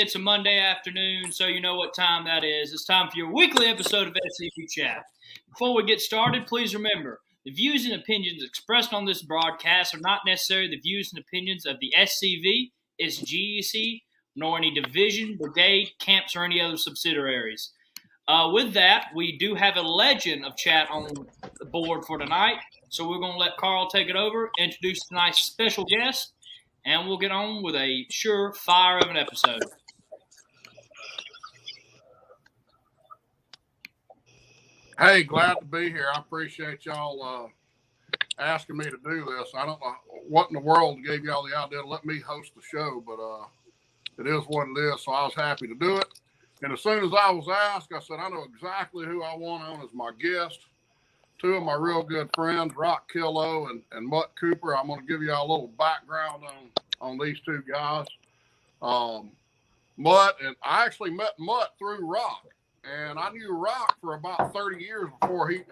it's a Monday afternoon, so you know what time that is. It's time for your weekly episode of SCV CHAT. Before we get started, please remember, the views and opinions expressed on this broadcast are not necessarily the views and opinions of the SCV, its GEC, nor any division, brigade, camps, or any other subsidiaries. With that, we do have a legend of chat on the board for tonight, so we're going to let Carl take it over, introduce tonight's special guest, and we'll get on with a sure-fire of an episode. Hey, glad to be here. I appreciate y'all asking me to do this. I don't know what in the world gave y'all the idea to let me host the show, but it is what it is, so I was happy to do it. And as soon as I was asked, I said, I know exactly who I want on as my guest. Two of my real good friends, Killough and Mutt Cooper. I'm going to give y'all a little background on these two guys. Mutt, and I actually met Mutt through Rock. And I knew Rock for about 30 years before he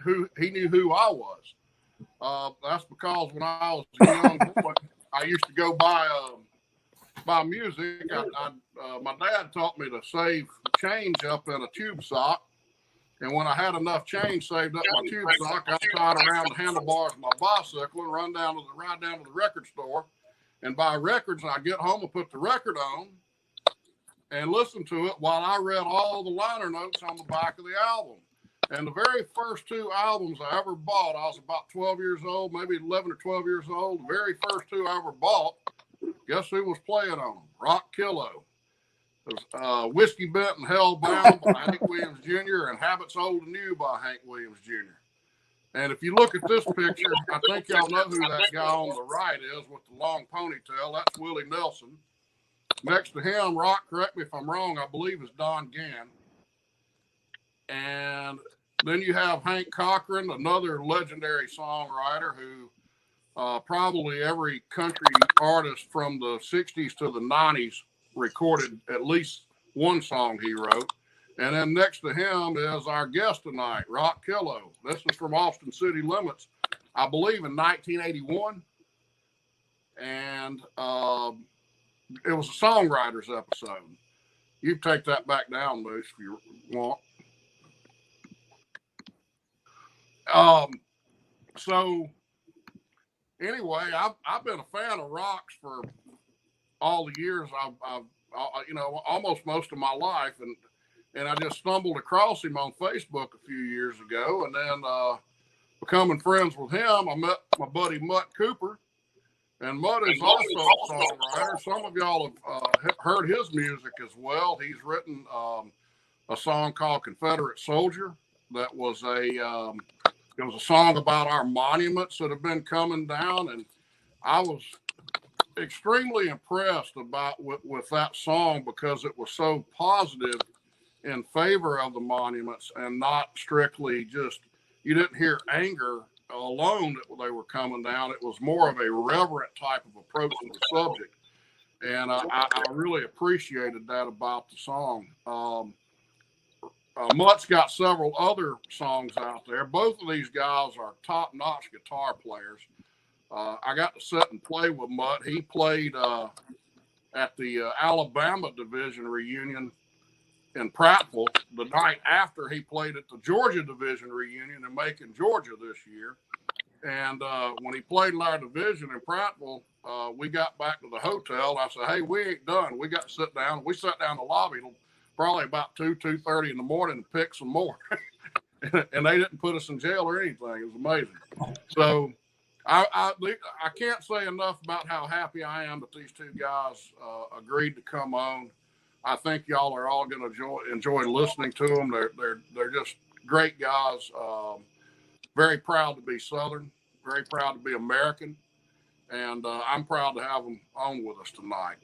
knew who I was. That's because when I was a young boy, I used to go buy music. My dad taught me to save change up in a tube sock. And when I had enough change saved up my tube sock, I tied around the handlebars of my bicycle and ride down to the record store and buy records. And I get home and put the record on and listen to it while I read all the liner notes on the back of the album. And the very first two albums I ever bought, I was about 12 years old, maybe 11 or 12 years old. The very first two I ever bought, guess who was playing on them? Killough. It was Whiskey Bent and Hellbound by Hank Williams Jr. and Habits Old and New by Hank Williams Jr. And if you look at this picture, I think y'all know who that guy on the right is with the long ponytail. That's Willie Nelson. Next to him, Rock, correct me if I'm wrong, I believe is Don Gann. And then you have Hank Cochran, another legendary songwriter who probably every country artist from the 60s to the 90s recorded at least one song he wrote. And then next to him is our guest tonight, Killough. This is from Austin City Limits, I believe in 1981. And it was a songwriters episode. You take that back down, Moose, if you want. So anyway, I've been a fan of Rock's for all the years I've almost most of my life, and I just stumbled across him on Facebook a few years ago, and then becoming friends with him, I met my buddy Mutt Cooper, and Mutt is also a songwriter. Some of y'all have heard his music as well. He's written a song called Confederate Soldier that was it was a song about our monuments that have been coming down, and I was extremely impressed with that song because it was so positive in favor of the monuments and not strictly just, you didn't hear anger alone that they were coming down. It was more of a reverent type of approach to the subject. And I really appreciated that about the song. Mutt's got several other songs out there. Both of these guys are top-notch guitar players. I got to sit and play with Mutt. He played at the Alabama Division reunion in Prattville the night after he played at the Georgia Division reunion in Macon, Georgia this year. And when he played in our division in Prattville, we got back to the hotel. I said, hey, we ain't done. We got to sit down. We sat down in the lobby probably about 2:30 in the morning to pick some more. And they didn't put us in jail or anything. It was amazing. So I can't say enough about how happy I am that these two guys agreed to come on. I think y'all are all going to enjoy listening to them. They're just great guys. Very proud to be Southern. Very proud to be American. And I'm proud to have them on with us tonight.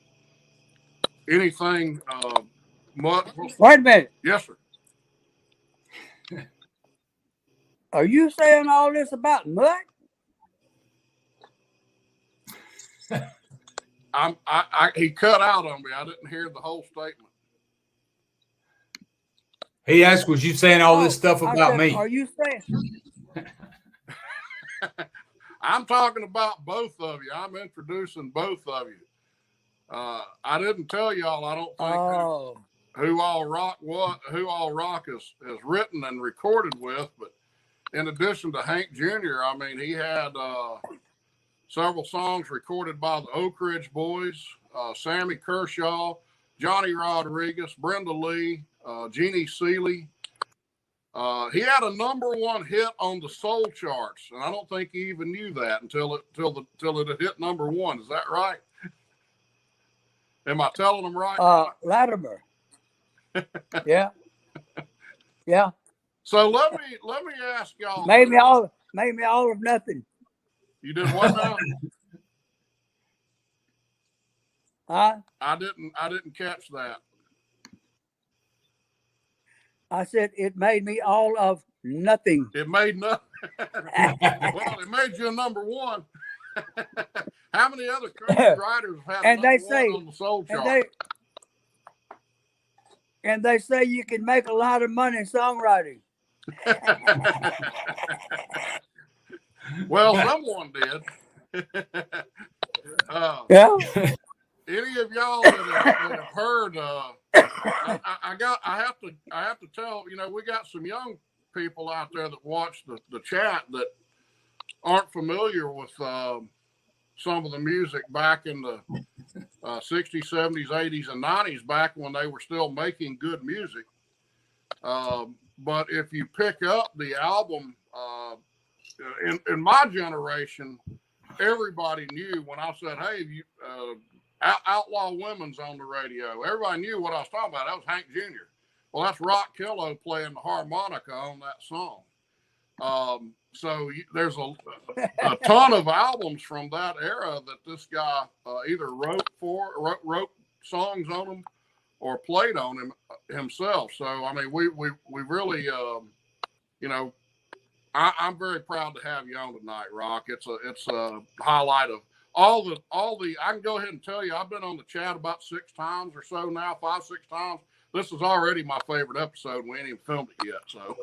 Anything, Mutt? Wait a minute. Yes, sir. Are you saying all this about Mutt? He cut out on me. I didn't hear the whole statement. He asked, was you saying all this stuff about me? Are you saying? I'm talking about both of you. I'm introducing both of you. I didn't tell y'all. I don't think who all Rock is written and recorded with, but in addition to Hank Jr., I mean, he had several songs recorded by the Oak Ridge Boys, Sammy Kershaw, Johnny Rodriguez, Brenda Lee, Jeannie Seeley. He had a #1 hit on the soul charts, and I don't think he even knew that until it had hit #1. Is that right? Am I telling them right? Latimer. Yeah. Yeah. So let me ask y'all. Maybe all of nothing. You did what now? Huh? I didn't catch that. I said it made me all of nothing. It made nothing. Well, it made you a #1. How many other country writers have and they say on the soul chart? And they say you can make a lot of money songwriting. Well, someone did. Yeah. Any of y'all that have heard? I have to tell. We got some young people out there that watch the chat that aren't familiar with some of the music back in the 60s, 70s, 80s, and 90s, back when they were still making good music. But if you pick up the album, in my generation, everybody knew when I said, "Hey, Outlaw Women's on the radio." Everybody knew what I was talking about. That was Hank Jr. Well, that's Rock Killough playing the harmonica on that song. So there's a ton of albums from that era that this guy either wrote songs on them or played on him himself. So I mean, we really, I'm very proud to have you on tonight, Rock. It's a highlight of all the. I can go ahead and tell you, I've been on the chat about 6 times or so now, 5, 6 times. This is already my favorite episode. We ain't even filmed it yet, so.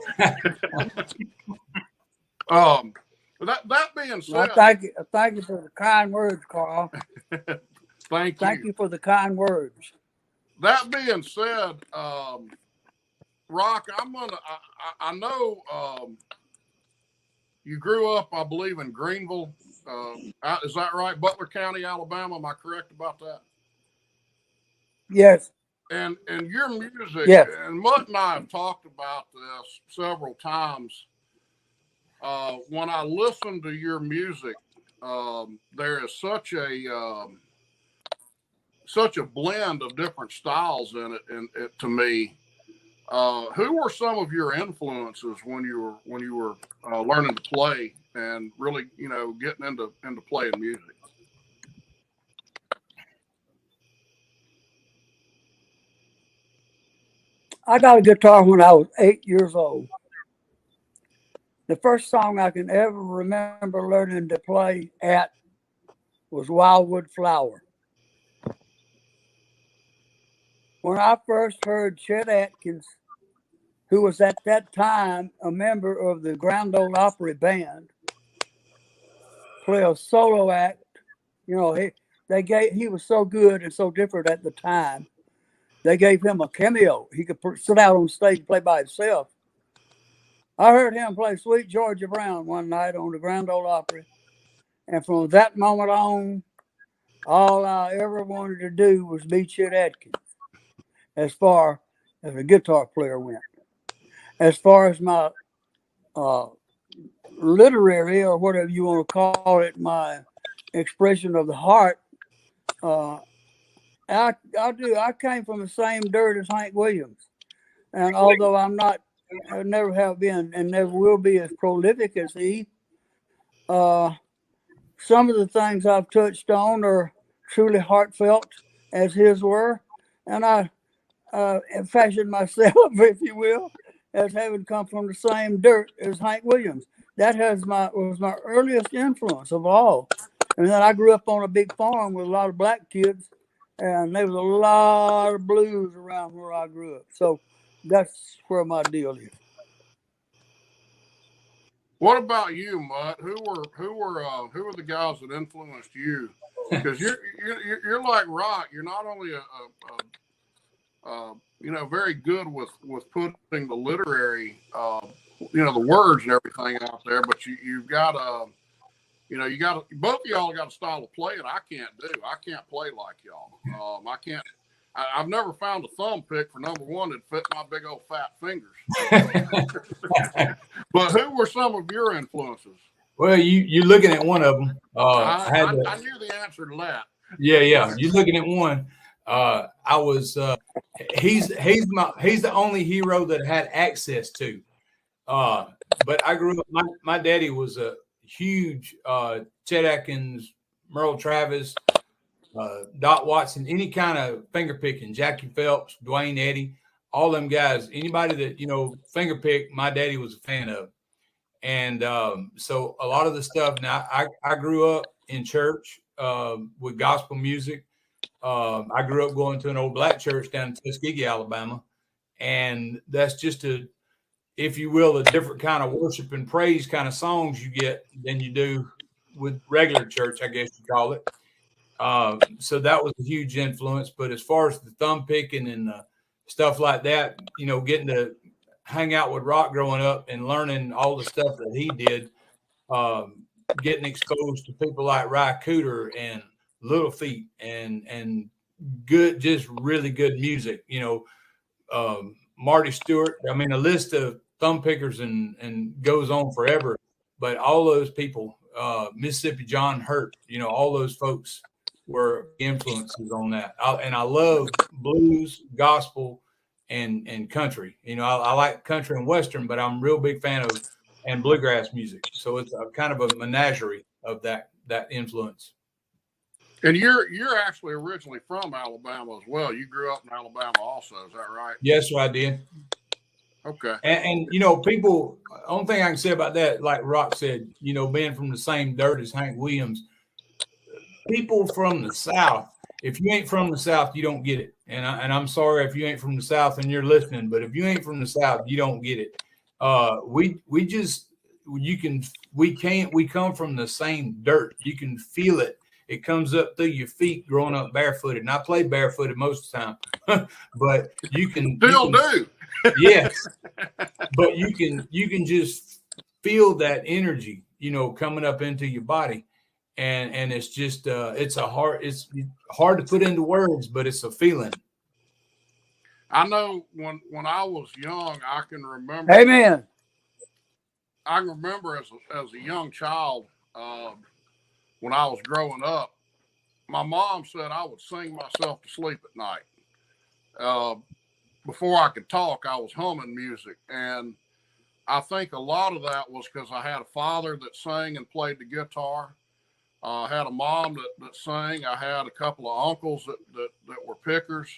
That being said, well, thank you for the kind words, Carl. Thank you for the kind words. That being said, Rock, I know you grew up, I believe, in Greenville. Is that right? Butler County, Alabama. Am I correct about that? Yes. And your music, yes. And Mutt and I have talked about this several times. When I listen to your music, there is such a blend of different styles in it to me. Who were some of your influences when you were learning to play and really, getting into playing music? I got a guitar when I was 8 years old. The first song I can ever remember learning to play at was Wildwood Flower. When I first heard Chet Atkins, who was at that time a member of the Grand Ole Opry Band, play a solo act, he was so good and so different at the time. They gave him a cameo. He could sit out on stage and play by himself. I heard him play Sweet Georgia Brown one night on the Grand Ole Opry. And from that moment on, all I ever wanted to do was be Chet Atkins, as far as a guitar player went. As far as my literary, or whatever you want to call it, my expression of the heart, I came from the same dirt as Hank Williams. And although I never have been and never will be as prolific as he, some of the things I've touched on are truly heartfelt as his were. And I fashioned myself, if you will, as having come from the same dirt as Hank Williams. That was my earliest influence of all. And then I grew up on a big farm with a lot of black kids, and there was a lot of blues around where I grew up. So that's where my deal is. What about you, Mutt? Who were the guys that influenced you because you're like Rock. You're not only very good with putting the literary, the words and everything out there, but you've got both of y'all got a style of play that I can't do. I can't play like y'all. I can't. I've never found a thumb pick for number one that fit my big old fat fingers. But who were some of your influences? Well, you're looking at one of them. I knew the answer to that. Yeah. You're looking at one. I was. He's the only hero that I had access to. But I grew up. My daddy was a huge Chet Atkins, Merle Travis, Dot Watson, any kind of finger picking, Jackie Phelps, Dwayne Eddy, all them guys. Anybody that finger pick, my daddy was a fan of. And so a lot of the stuff. Now I grew up in church with gospel music. I grew up going to an old black church down in Tuskegee, Alabama, and that's just if you will, a different kind of worship and praise kind of songs you get than you do with regular church, I guess you call it. So that was a huge influence. But as far as the thumb picking and stuff like that, getting to hang out with Rock growing up and learning all the stuff that he did, getting exposed to people like Ry Cooder and Little Feat and good, just really good music, Marty Stewart. I mean, a list of thumb pickers and goes on forever, but all those people, Mississippi John Hurt, all those folks were influences on that. And I love blues, gospel, and country. I like country and Western, but I'm a real big fan of and bluegrass music. So it's a kind of a menagerie of that influence. And you're actually originally from Alabama as well. You grew up in Alabama also, is that right? Yes, sir, I did. Okay. And people, only thing I can say about that, like Rock said, being from the same dirt as Hank Williams, people from the South, if you ain't from the South, you don't get it. And I'm sorry if you ain't from the South and you're listening, but if you ain't from the South, you don't get it. We come from the same dirt. You can feel it. It comes up through your feet growing up barefooted. And I play barefooted most of the time, but you can still do. Yes. But you can just feel that energy, coming up into your body. And it's just it's hard to put into words, but it's a feeling. I know when I was young, I can remember. Amen. I can remember as a young child, when I was growing up, my mom said I would sing myself to sleep at night. Before I could talk, I was humming music. And I think a lot of that was because I had a father that sang and played the guitar. I had a mom that sang. I had a couple of uncles that were pickers.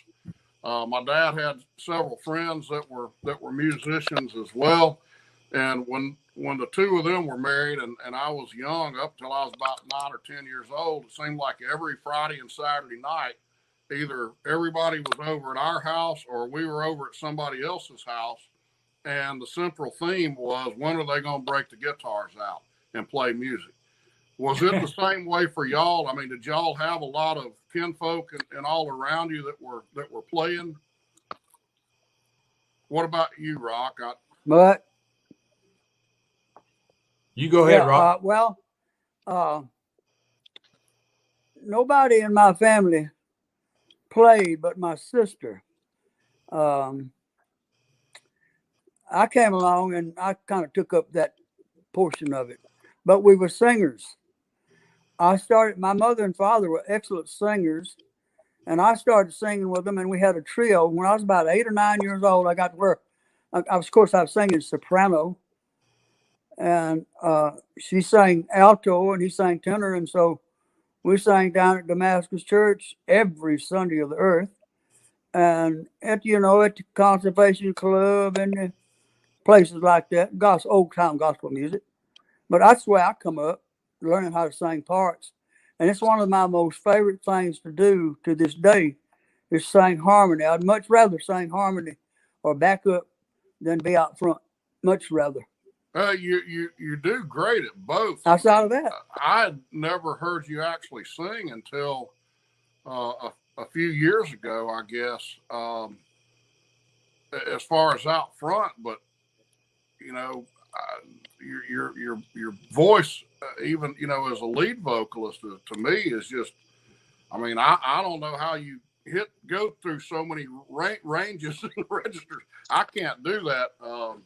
My dad had several friends that were musicians as well. And when the two of them were married and I was young, up till I was about 9 or 10 years old, it seemed like every Friday and Saturday night, either everybody was over at our house or we were over at somebody else's house. And the central theme was, when are they going to break the guitars out and play music? Was it the same way for y'all? I mean, did y'all have a lot of kinfolk and all around you that were playing? What about you, Rock? But you go ahead, Rock. Nobody in my family played but my sister. I came along and I kind of took up that portion of it, but we were singers. My mother and father were excellent singers, and I started singing with them, and we had a trio. When I was about 8 or 9 years old, I got to where, I was singing soprano, and she sang alto, and he sang tenor, and so we sang down at Damascus Church every Sunday of the earth, and at the Conservation Club and places like that, old time gospel music. But that's where I come up, learning how to sing parts. And it's one of my most favorite things to do to this day is sing harmony. I'd much rather sing harmony or back up than be out front. Much rather. You do great at both. Outside of that, I had never heard you actually sing until a few years ago, I guess. As far as out front, but you know, your voice, even as a lead vocalist, to me is just. I mean, I don't know how you go through so many ranges and registers. I can't do that. I'm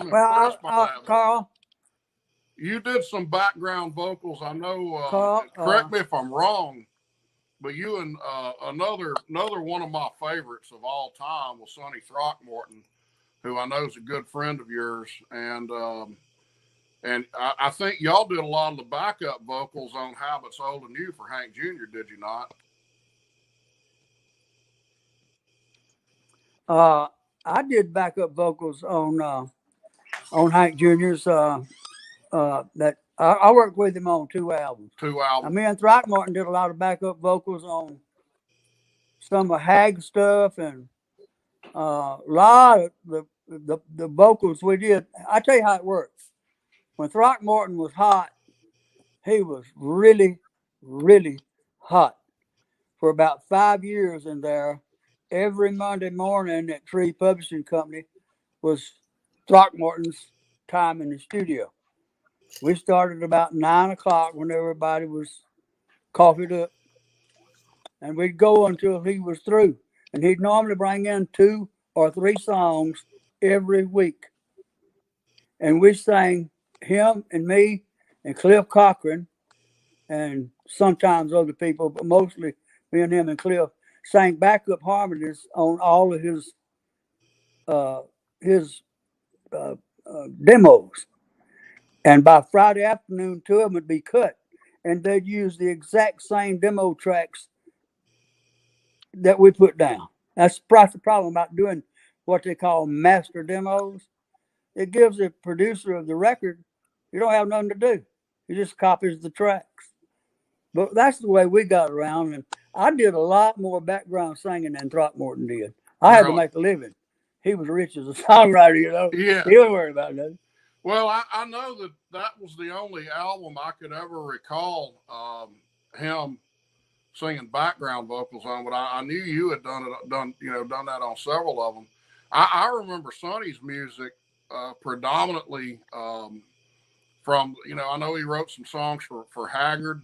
impressed by that. Carl, You did some background vocals. I know. Carl, correct me if I'm wrong, but you and another one of my favorites of all time was Sonny Throckmorton, who I know is a good friend of yours, and I think y'all did a lot of the backup vocals on Habits Old and New for Hank Jr., did you not? I did backup vocals on Hank Jr.'s. That I worked with him on 2 albums. 2 albums. Me and Throckmorton did a lot of backup vocals on some of Hag stuff, and a lot of the vocals we did. I tell you how it works. When Throckmorton was hot, he was really, really hot for about 5 years in there. Every Monday morning at Tree Publishing Company was Throckmorton's time in the studio. We started about 9 o'clock when everybody was coffeeed up, and we'd go until he was through. And he'd normally bring in 2 or 3 songs every week. And we sang, him and me and Cliff Cochran, and sometimes other people, but mostly me and him and Cliff sang backup harmonies on all of his demos. And by Friday afternoon, 2 of them would be cut, and they'd use the exact same demo tracks that we put down. That's the problem about doing what they call master demos. It gives the producer of the record, you don't have nothing to do. He just copies the tracks. But that's the way we got around. And I did a lot more background singing than Throckmorton did. I had to make a living. He was rich as a songwriter, Yeah. He wasn't worried about that. Well, I know that was the only album I could ever recall him singing background vocals on, but I knew you had done that on several of them. I remember Sonny's music predominantly from, I know he wrote some songs for Haggard.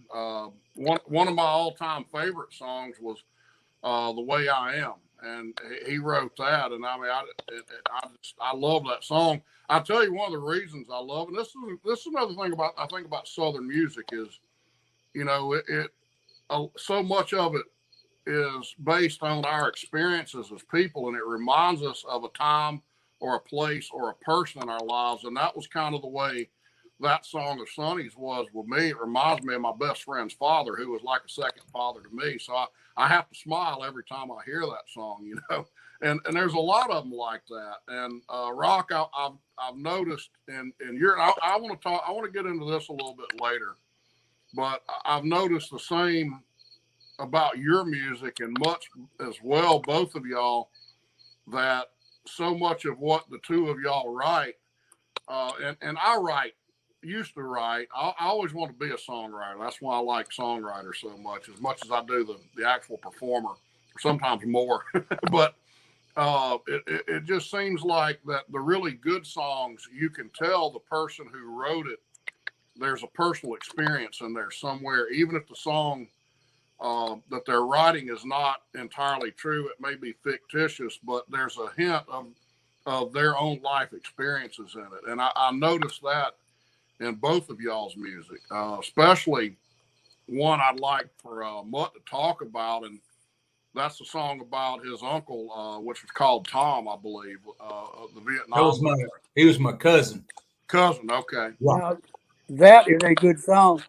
One of my all-time favorite songs was The Way I Am, and he wrote that. And I mean, I love that song. I'll tell you one of the reasons I love, and this is another thing I think about Southern music is, so much of it is based on our experiences as people, and it reminds us of a time or a place or a person in our lives. And that was kind of the way that song of Sonny's was with me. It reminds me of my best friend's father, who was like a second father to me. So I have to smile every time I hear that song, and there's a lot of them like that. And Rock, I've noticed, and I want to get into this a little bit later, but I've noticed the same about your music and Mutt as well, both of y'all, that so much of what the two of y'all write, and I used to write. I always want to be a songwriter. That's why I like songwriters so much as I do the actual performer, sometimes more. But it just seems like that the really good songs, you can tell the person who wrote it, there's a personal experience in there somewhere, even if the song that they're writing is not entirely true. It may be fictitious, but there's a hint of their own life experiences in it. And I noticed that in both of y'all's music, especially one I'd like for Mutt to talk about, and that's the song about his uncle, which was called Tom, I believe, the Vietnam. He was my cousin. Cousin, okay. Now, that is a good song.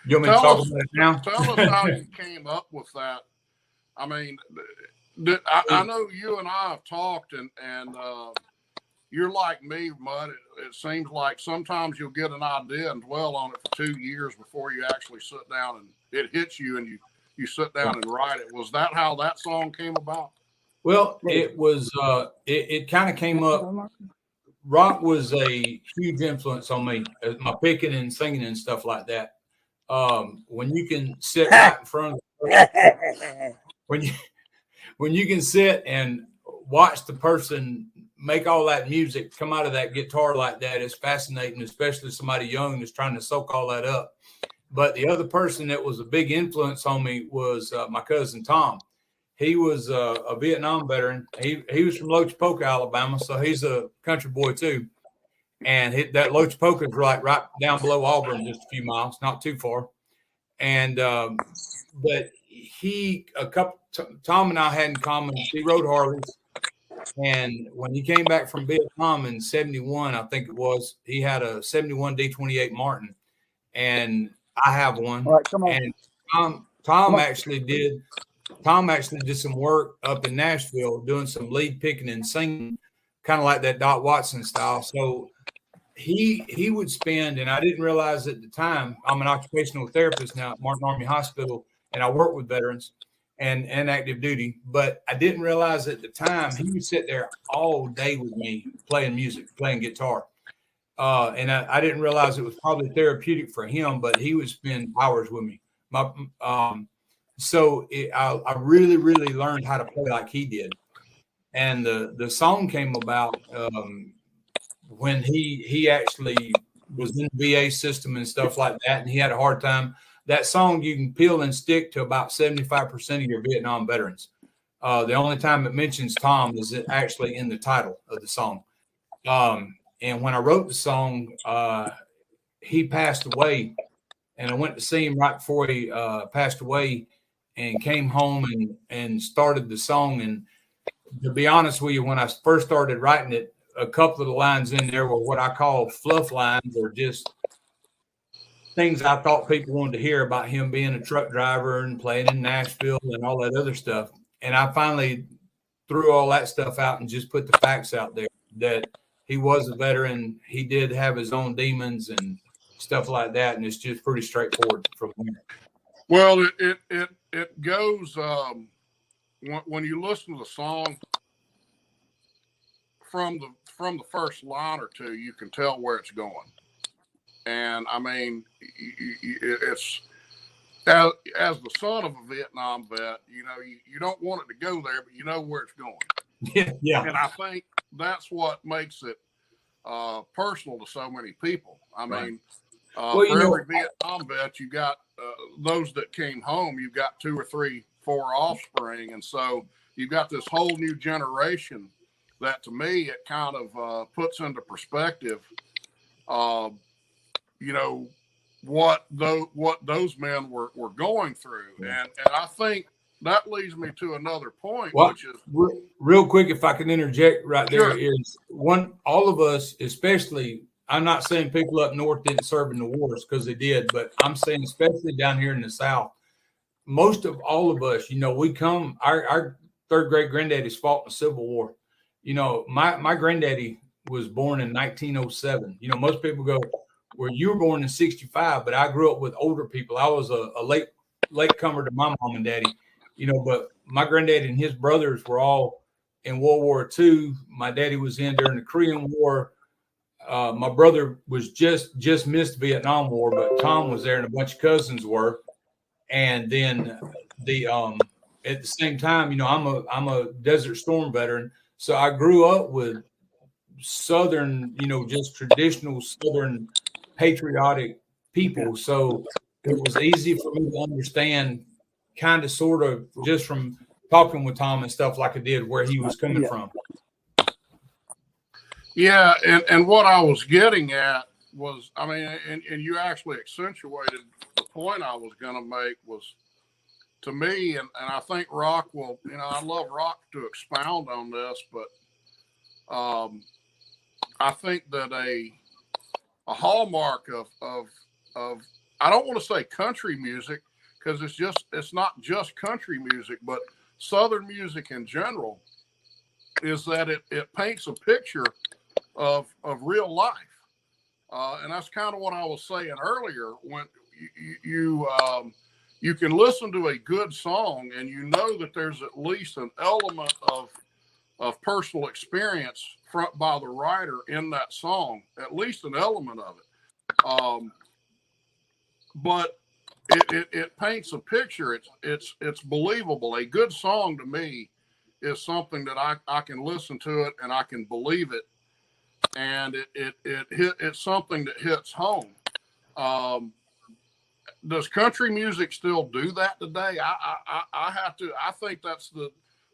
You want me to talk about it now? Tell us how you came up with that. I mean, I know you and I have talked, and you're like me, Mutt. It seems like sometimes you'll get an idea and dwell on it for 2 years before you actually sit down and it hits you and you sit down and write it. Was that how that song came about? Well, it was it kind of came up. Rock was a huge influence on me, my picking and singing and stuff like that. When you can sit right in front of when you can sit and watch the person make all that music come out of that guitar like that is fascinating, especially somebody young that's trying to soak all that up. But the other person that was a big influence on me was my cousin Tom. He was a Vietnam veteran. He was from Lochapoka, Alabama, so he's a country boy too. And that Lochapoka is right down below Auburn, just a few miles, not too far. And but Tom and I had in common. He rode Harleys, and when he came back from Vietnam in '71, I think it was, he had a '71 D28 Martin, and I have one. All right, come on. And Tom actually did some work up in Nashville, doing some lead picking and singing, kind of like that Dot Watson style. So he would spend, and I didn't realize at the time, I'm an occupational therapist now at Martin Army Hospital, and I work with veterans and active duty, but I didn't realize at the time he would sit there all day with me playing music, playing guitar. And I didn't realize it was probably therapeutic for him, but he would spend hours with me. So I really, really learned how to play like he did. And the song came about when he actually was in the VA system and stuff like that, and he had a hard time. That song, you can peel and stick to about 75% of your Vietnam veterans. The only time it mentions Tom is actually in the title of the song. And when I wrote the song, he passed away, and I went to see him right before he passed away, and came home and started the song. And to be honest with you, when I first started writing it, a couple of the lines in there were what I call fluff lines, or just things I thought people wanted to hear about him being a truck driver and playing in Nashville and all that other stuff. And I finally threw all that stuff out and just put the facts out there that he was a veteran. He did have his own demons and stuff like that. And it's just pretty straightforward from there. Well, it goes, when you listen to the song from the first line or two, you can tell where it's going. And I mean, it's as the son of a Vietnam vet, you don't want it to go there, but you know where it's going. Yeah. And I think that's what makes it personal to so many people. I mean, for every Vietnam vet, you got those that came home, you've got 2 or 3, 4 offspring. And so you've got this whole new generation that, to me, it kind of puts into perspective, what those men were going through. And I think that leads me to another point, which is real quick, if I can interject right there, sure. is all of us, especially, I'm not saying people up north didn't serve in the wars, because they did, but I'm saying especially down here in the South, most of all of us, we come, our third great granddaddies fought in the Civil War. My granddaddy was born in 1907. Most people go, well, you were born in 65, but I grew up with older people. I was a late comer to my mom and daddy, but my granddaddy and his brothers were all in World War II. My daddy was in during the Korean War. My brother was just missed the Vietnam War, but Tom was there and a bunch of cousins were. And then at the same time, I'm a Desert Storm veteran. So I grew up with Southern, just traditional Southern patriotic people. So it was easy for me to understand, kind of, sort of, just from talking with Tom and stuff like I did, where he was coming from. Yeah. And what I was getting at was, I mean, and you actually accentuated the point I was going to make, was, to me, and I think Rock will, I love Rock to expound on this, but I think that a hallmark of I don't want to say country music, because it's not just country music, but Southern music in general, is that it paints a picture of real life. And that's kind of what I was saying earlier, when you can listen to a good song and you know that there's at least an element of personal experience by the writer in that song, at least an element of it. But it paints a picture. It's believable. A good song to me is something that I can listen to it and I can believe it, and it's something that hits home. Does country music still do that today? I think that's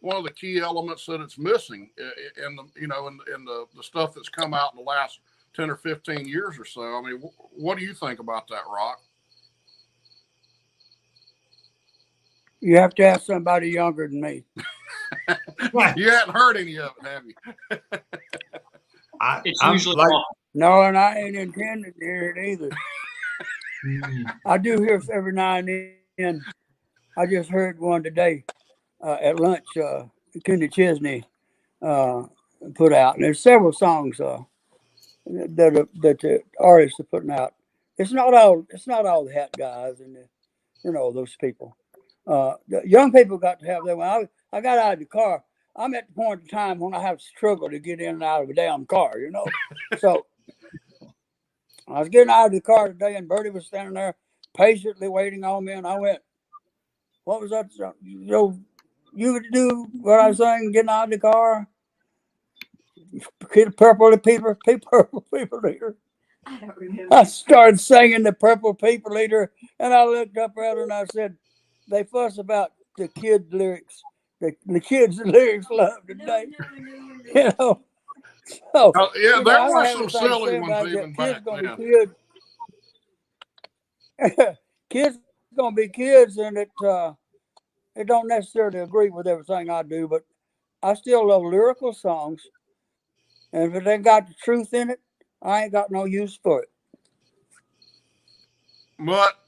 one of the key elements that it's missing in the stuff that's come out in the last 10 or 15 years or so. I mean, what do you think about that, Rock? You have to ask somebody younger than me. You hadn't heard any of it, have you? It's usually like, no, and I ain't intending to hear it either. I do hear every now and then. I just heard one today at lunch. Kenny Chesney put out, and there's several songs that the artists are putting out. It's not all the hat guys and those people. The young people got to have their one. I got out of the car. I'm at the point in time when I have to struggle to get in and out of a damn car, So I was getting out of the car today, and Bertie was standing there patiently waiting on me, and I went, "What was that? You could do what I was saying, getting out of the car? Purple people leader." I don't remember. I started singing the Purple People Leader, and I looked up at her and I said, "They fuss about the kids' lyrics. The kids' lyrics love today." No. So, yeah, there I were don't some have anything to silly say ones about even that. back Kids gonna then. be kids. Kids gonna be kids, and it don't necessarily agree with everything I do, but I still love lyrical songs, and if it ain't got the truth in it, I ain't got no use for it. Mutt,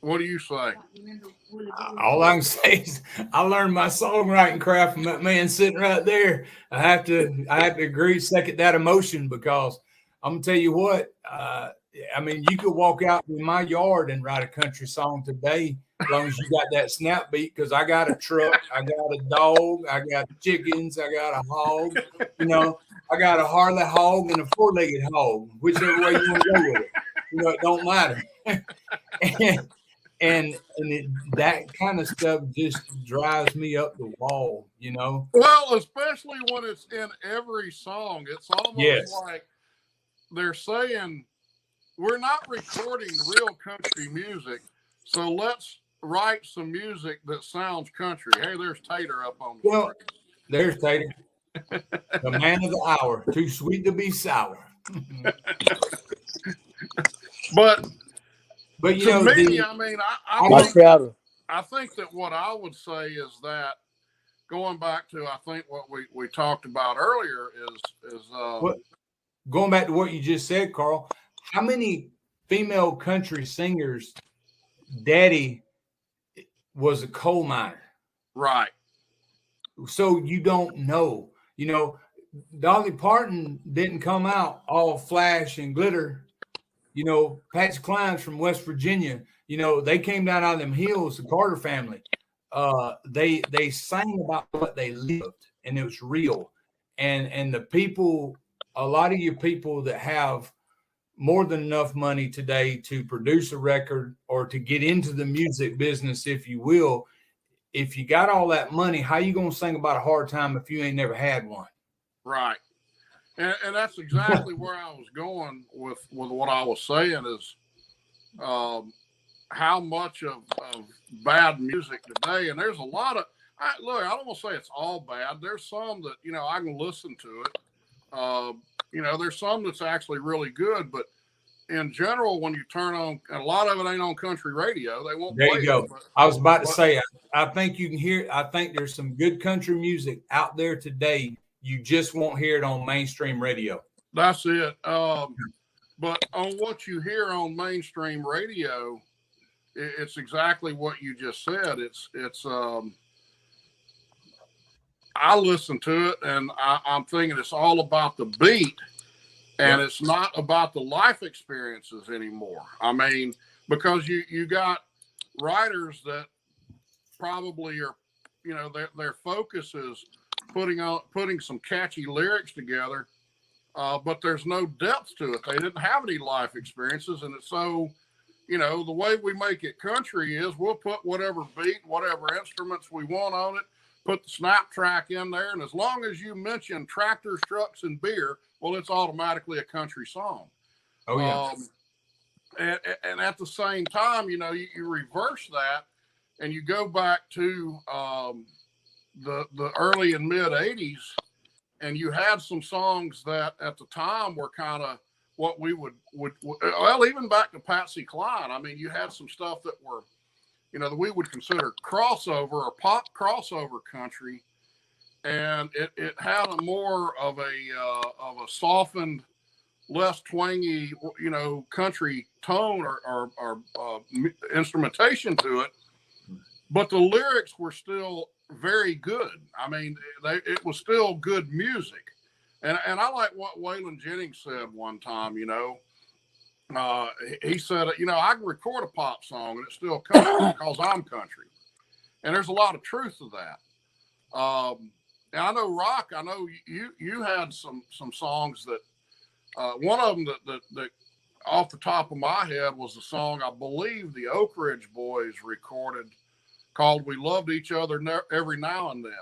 what do you say? All I can say is I learned my songwriting craft from that man sitting right there. I have to agree, second that emotion, because I'm gonna tell you what. I mean, you could walk out in my yard and write a country song today, as long as you got that snap beat. Because I got a truck, I got a dog, I got chickens, I got a hog. I got a Harley hog and a four-legged hog, whichever way you want to go with it. It don't matter. And that kind of stuff just drives me up the wall, Well, especially when it's in every song. It's almost like they're saying, we're not recording real country music, so let's write some music that sounds country. Hey, there's Tater up on the screen. There's Tater. The man of the hour. Too sweet to be sour. But to me, I think that what I would say is that, going back to, I think what we talked about earlier is going back to what you just said, Carl, how many female country singers daddy was a coal miner? Right. So you don't know. Dolly Parton didn't come out all flash and glitter. Patsy Cline's from West Virginia. They came down out of them hills, the Carter family. They sang about what they lived, and it was real. And the people, a lot of you people that have more than enough money today to produce a record or to get into the music business, if you will, if you got all that money, how you going to sing about a hard time if you ain't never had one? Right. And that's exactly where I was going with what I was saying is how much of bad music today. And there's a lot of, I don't want to say it's all bad. There's some that, I can listen to it. There's some that's actually really good, but in general, when you turn on, and a lot of it ain't on country radio, they won't play it. There you go. I was about to say, I think you can hear, I think there's some good country music out there today. You just won't hear it on mainstream radio. That's it. But on what you hear on mainstream radio, it's exactly what you just said. It's I listen to it and I'm thinking it's all about the beat, and it's not about the life experiences anymore. I mean, because you got writers that probably are, you know, their focus is putting some catchy lyrics together, but there's no depth to it. They didn't have any life experiences, and it's so, you know, the way we make it country is we'll put whatever beat, whatever instruments we want on it, put the snap track in there, and as long as you mention tractors, trucks, and beer, well, it's automatically a country song. Oh yeah. And at the same time, you know, you reverse that, and you go back to the early and mid '80s, and you had some songs that at the time were kind of what we would well, even back to Patsy Cline. I mean, you had some stuff that were, you know, that we would consider crossover or pop crossover country, and it had a more of a softened, less twangy, you know, country tone or instrumentation to it, but the lyrics were still very good. I mean, it was still good music. And I like what Waylon Jennings said one time, you know. He said, you know, I can record a pop song and it's still country because I'm country. And there's a lot of truth to that. And I know Rock, I know you had some songs that, one of them that off the top of my head was a song I believe the Oak Ridge Boys recorded called "We Loved Each Other Every Now and Then."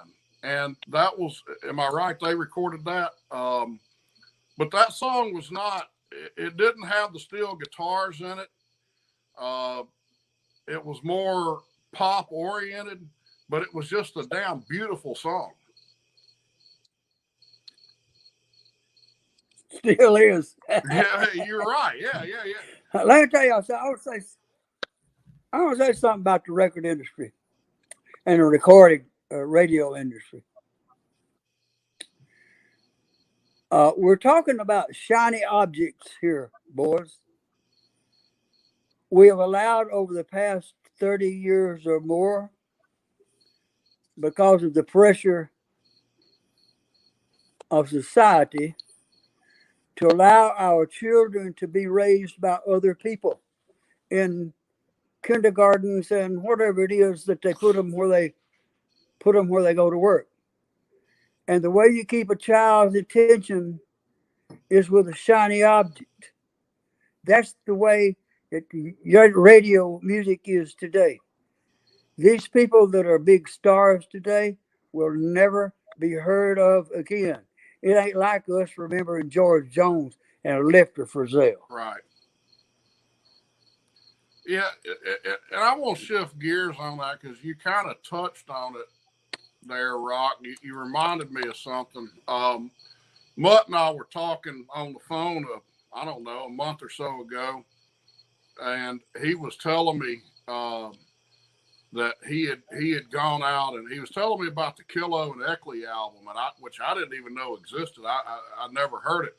And that was, am I right? They recorded that. But that song was not, it didn't have the steel guitars in it. It was more pop oriented, but it was just a damn beautiful song. Still is. Yeah, you're right. Yeah. Let me tell you, I want to say something about the record industry and the recording radio industry. We're talking about shiny objects here, boys. We have allowed over the past 30 years or more, because of the pressure of society, to allow our children to be raised by other people in kindergartens and whatever it is that they put them where they go to work. And the way you keep a child's attention is with a shiny object. That's the way that your radio music is today. These people that are big stars today will never be heard of again. It ain't like us remembering George Jones and Lefter Frizzell. Right. Yeah, and I want to shift gears on that because you kind of touched on it there, Rock. You reminded me of something. Mutt and I were talking on the phone, I don't know, a month or so ago, and he was telling me that he had gone out and he was telling me about the Killough and Eckley album, and which I didn't even know existed. I never heard it.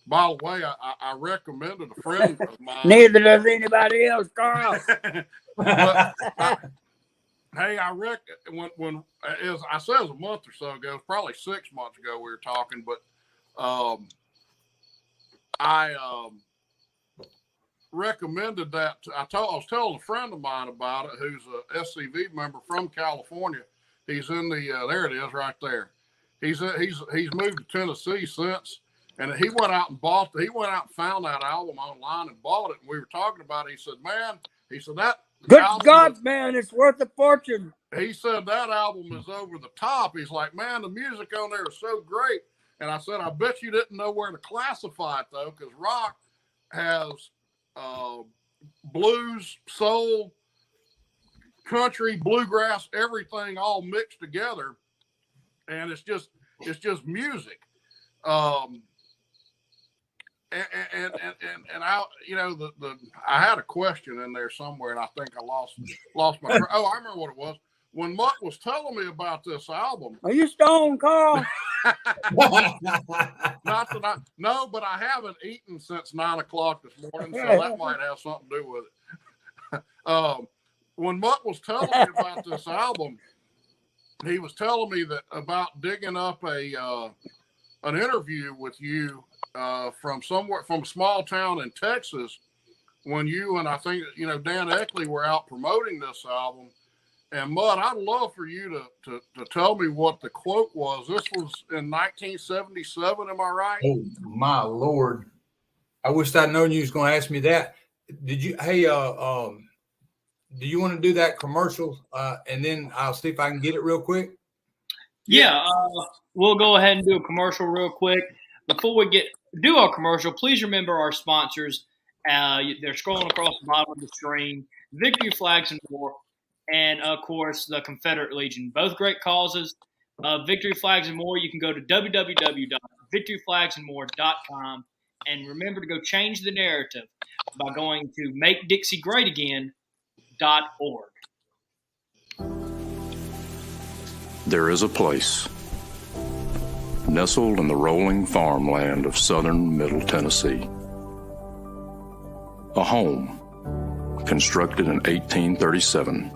By the way, I recommended a friend of mine. Neither does anybody else, Carl. But, hey, I reckon when as I said, it was a month or so ago, it was probably 6 months ago we were talking, but I recommended that. I was telling a friend of mine about it, who's a SCV member from California. He's in the there it is right there. He's moved to Tennessee since. And he went out and found that album online and bought it. And we were talking about it. He said, man, that. Good God, man, it's worth a fortune. He said that album is over the top. He's like, man, the music on there is so great. And I said, I bet you didn't know where to classify it, though, because rock has blues, soul, country, bluegrass, everything all mixed together. And it's just music. And I, you know, I had a question in there somewhere, and I think I lost my. Oh, I remember what it was. When Mutt was telling me about this album. Are you stoned, Carl? Not that no, but I haven't eaten since 9 o'clock this morning, so that might have something to do with it. When Mutt was telling me about this album, he was telling me that about digging up an interview with you. From a small town in Texas, when you and I think, Dan Eckley were out promoting this album. And Mutt, I'd love for you to tell me what the quote was. This was in 1977, am I right? Oh my Lord. I wish I'd known you was going to ask me that. Did you, hey, do you want to do that commercial? And then I'll see if I can get it real quick. Yeah, we'll go ahead and do a commercial real quick. Before we do our commercial, please remember our sponsors. They're scrolling across the bottom of the screen. Victory Flags and More, and of course the Confederate Legion. Both great causes. Victory Flags and More. You can go to www.victoryflagsandmore.com and remember to go change the narrative by going to MakeDixieGreatAgain.org. There is a place nestled in the rolling farmland of southern Middle Tennessee. A home constructed in 1837,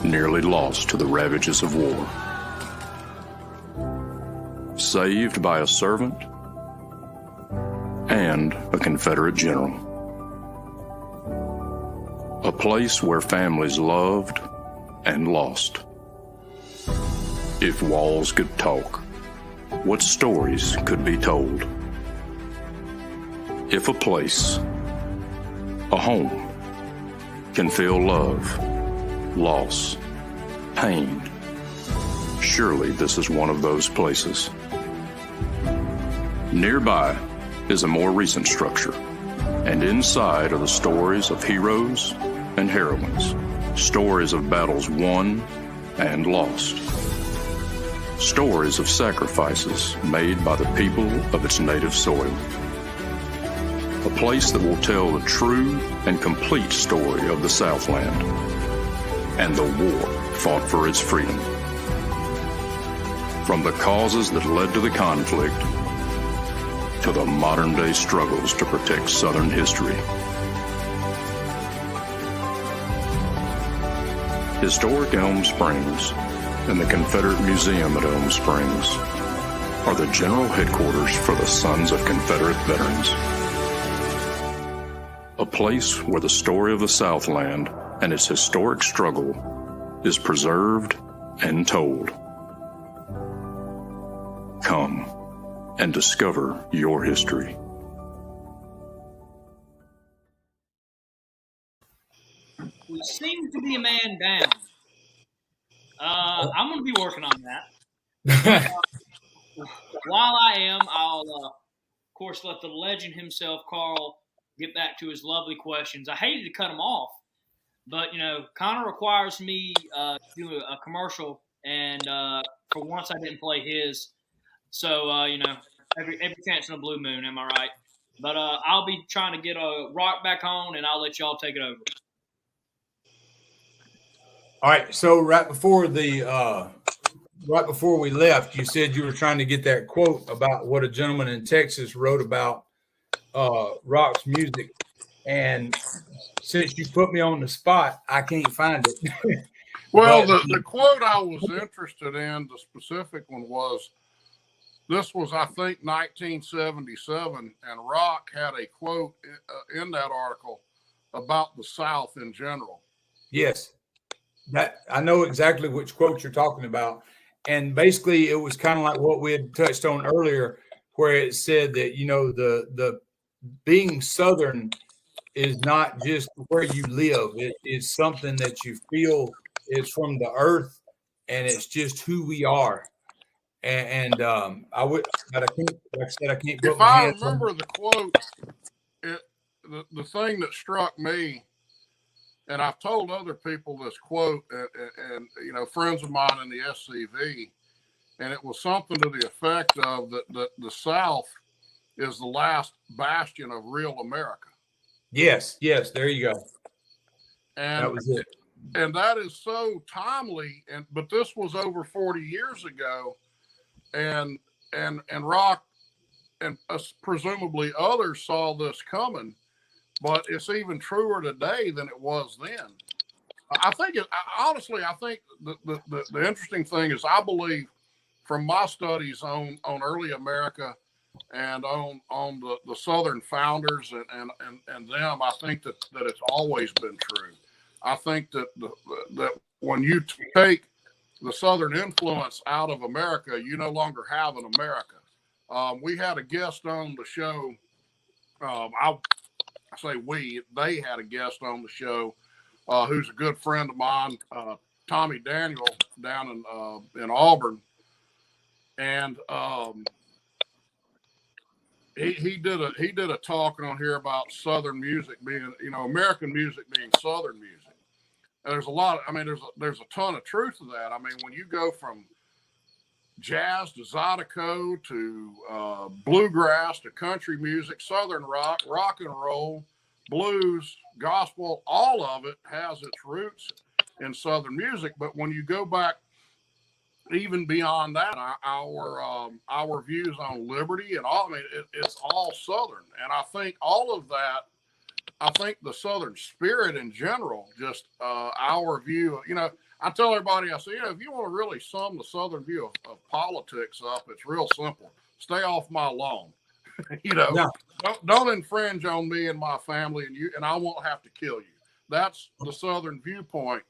nearly lost to the ravages of war. Saved by a servant and a Confederate general. A place where families loved and lost. If walls could talk, what stories could be told? If a place, a home, can feel love, loss, pain, surely this is one of those places. Nearby is a more recent structure, and inside are the stories of heroes and heroines, stories of battles won and lost. Stories of sacrifices made by the people of its native soil. A place that will tell the true and complete story of the Southland and the war fought for its freedom. From the causes that led to the conflict to the modern-day struggles to protect Southern history. Historic Elm Springs and the Confederate Museum at Elm Springs are the general headquarters for the Sons of Confederate Veterans. A place where the story of the Southland and its historic struggle is preserved and told. Come and discover your history. We seem to be a man down. I'm going to be working on that. While I am, I'll, of course, let the legend himself, Carl, get back to his lovely questions. I hated to cut him off, but, Connor requires me to do a commercial, and for once I didn't play his. So, every chance in a blue moon, am I right? But I'll be trying to get a rock back on, and I'll let y'all take it over. All right. So right before we left, you said you were trying to get that quote about what a gentleman in Texas wrote about Rock's music. And since you put me on the spot, I can't find it. Well, the quote I was interested in, the specific one was, this was, I think, 1977, and Rock had a quote in that article about the South in general. Yes. That I know exactly which quote you're talking about. And basically it was kind of like what we had touched on earlier, where it said that, the being Southern is not just where you live. It is something that you feel is from the earth, and it's just who we are. And I would, but I can't, like I said, I can't. If I remember the quote, the thing that struck me, and I've told other people this quote, and friends of mine in the SCV, and it was something to the effect of that the South is the last bastion of real America. Yes, there you go. And that was it. And that is so timely. But this was over 40 years ago, and Rock and presumably others saw this coming. But it's even truer today than it was then. I think the interesting thing is, I believe from my studies on early America and on the Southern founders and them, I think that it's always been true. I think that that when you take the Southern influence out of America, you no longer have an America. We had a guest on the show. I say they had a guest on the show who's a good friend of mine, Tommy Daniel, down in Auburn, and he did a talk on here about Southern music being, American music being Southern music. And there's a lot. There's a ton of truth to that. I mean, when you go from jazz to zydeco to bluegrass to country music, Southern rock, rock and roll, blues, gospel, all of it has its roots in Southern music. But when you go back even beyond that, our views on liberty and all, it's all Southern. And I think all of that, I think the Southern spirit in general, just our view, I tell everybody, I say, if you want to really sum the Southern view of politics up, it's real simple. Stay off my lawn. Yeah. Don't infringe on me and my family, and I won't have to kill you. That's the Southern viewpoint.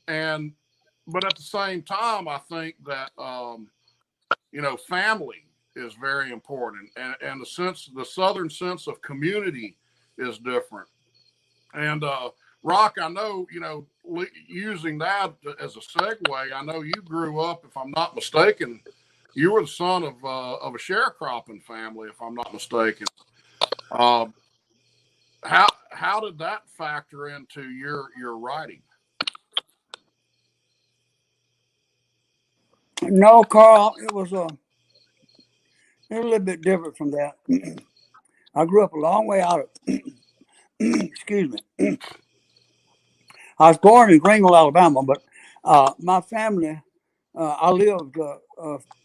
But at the same time, I think that family is very important, and the Southern sense of community is different. And Rock, I know, using that as a segue, I know you grew up, if I'm not mistaken, you were the son of a sharecropping family, if I'm not mistaken. How did that factor into your writing? No, Carl, it was a little bit different from that. I grew up a long way out of, excuse me. I was born in Greenville, Alabama, but my family, I lived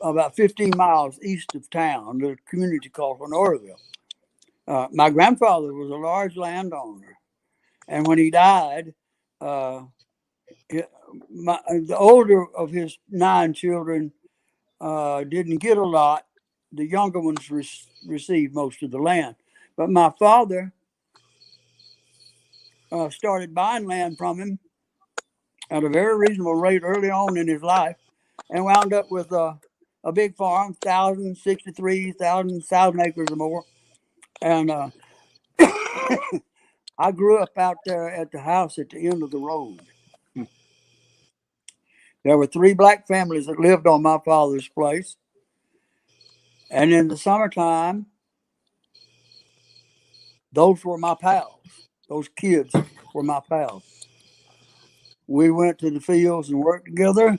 about 15 miles east of town, the community called Honorville. My grandfather was a large landowner, and when he died, the older of his 9 children didn't get a lot. The younger ones received most of the land. But my father started buying land from him at a very reasonable rate early on in his life, and wound up with a big farm, 1,063,000 acres or more. And I grew up out there at the house at the end of the road. There were 3 black families that lived on my father's place. And in the summertime, those were my pals. Those kids were my pals. We went to the fields and worked together.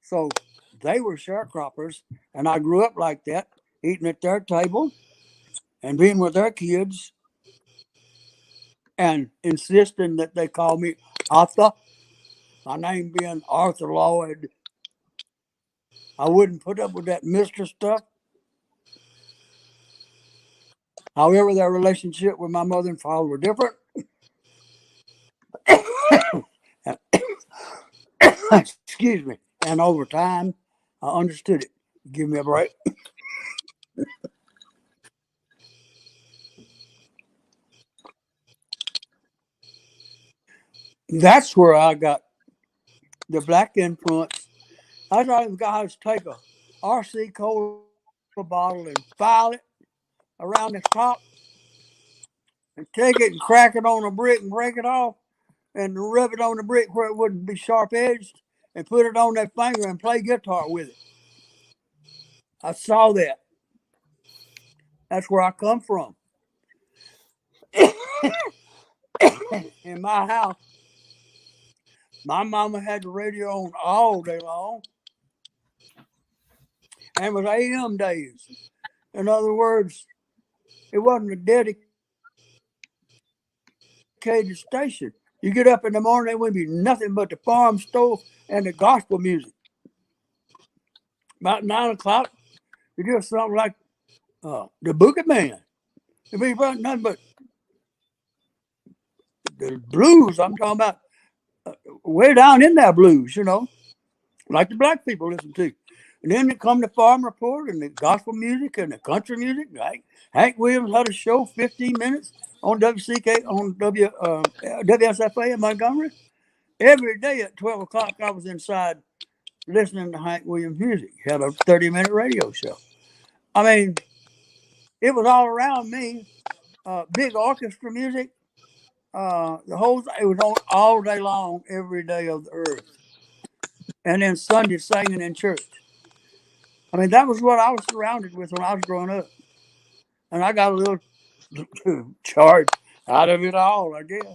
So they were sharecroppers, and I grew up like that, eating at their table and being with their kids and insisting that they call me Arthur, my name being Arthur Lloyd. I wouldn't put up with that Mr. stuff. However, their relationship with my mother and father were different. Excuse me. And over time, I understood it. Give me a break. That's where I got the black influence. I thought guys take a RC Cola bottle and file it around the top and take it and crack it on a brick and break it off and rub it on the brick where it wouldn't be sharp edged and put it on that finger and play guitar with it. I saw that. That's where I come from. In my house, my mama had the radio on all day long. And it was AM days. In other words, it wasn't a dedicated station. You get up in the morning, there wouldn't be nothing but the farm stove and the gospel music. About 9 o'clock, you do something like the Boogeyman. It'd be nothing but the blues. I'm talking about way down in that blues, like the black people listen to. And then it come the farm report and the gospel music and the country music. Hank Williams had a show 15 minutes on WCK on WSFA in Montgomery. Every day at 12 o'clock, I was inside listening to Hank Williams music. He had a 30-minute radio show. I mean, it was all around me. Big orchestra music. It was on all day long, every day of the earth. And then Sunday singing in church. I mean, that was what I was surrounded with when I was growing up. And I got a little charge out of it all, I guess.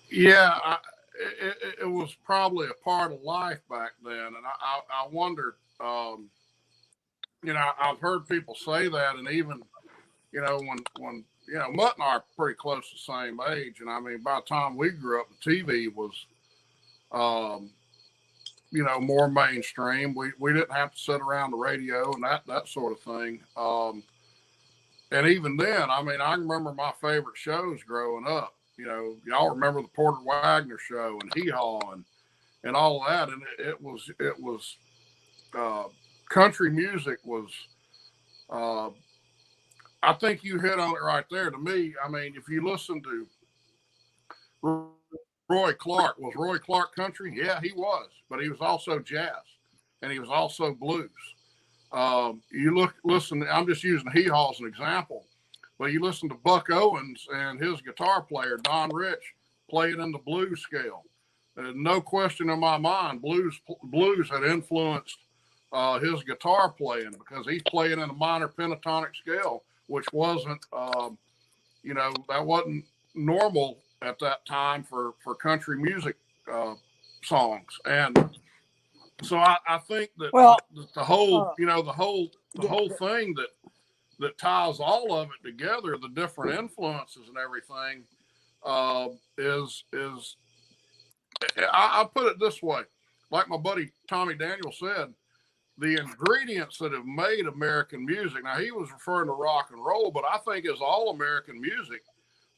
Yeah, it was probably a part of life back then. And I wondered, I've heard people say that. And even, when Mutt and I are pretty close to the same age. And I mean, by the time we grew up, the TV was, more mainstream. We didn't have to sit around the radio and that sort of thing. And even then, I mean, I remember my favorite shows growing up. Y'all remember the Porter Wagner show and Hee Haw and all of that. And it was country music was, I think you hit on it right there. To me, I mean, if you listen to Roy Clark, was Roy Clark country? Yeah, he was, but he was also jazz and he was also blues. Listen, I'm just using Hee Haw as an example, but you listen to Buck Owens and his guitar player, Don Rich, playing in the blues scale. No question in my mind, blues had influenced his guitar playing because he's playing in a minor pentatonic scale, which wasn't, that wasn't normal at that time for country music songs. And so I think that the whole, the whole thing that ties all of it together, the different influences and everything, is I put it this way, like my buddy Tommy Daniel said, the ingredients that have made American music. Now, he was referring to rock and roll, but I think as all American music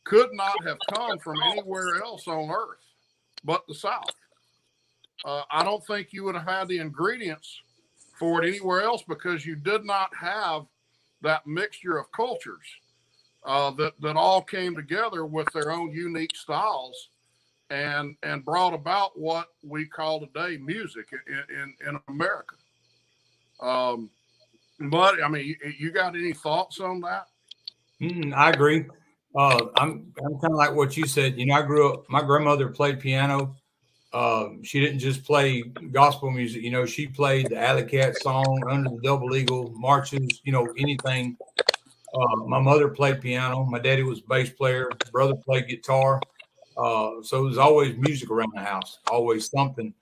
could not have come from anywhere else on earth but the South. I don't think you would have had the ingredients for it anywhere else because you did not have that mixture of cultures that all came together with their own unique styles and brought about what we call today music in America. But I mean, you got any thoughts on that? I agree. I'm kind of like what you said. I grew up, my grandmother played piano. She didn't just play gospel music. She played the Alley Cat song, Under the Double Eagle, marches, anything. My mother played piano. My daddy was a bass player. Brother played guitar. So it was always music around the house, always something.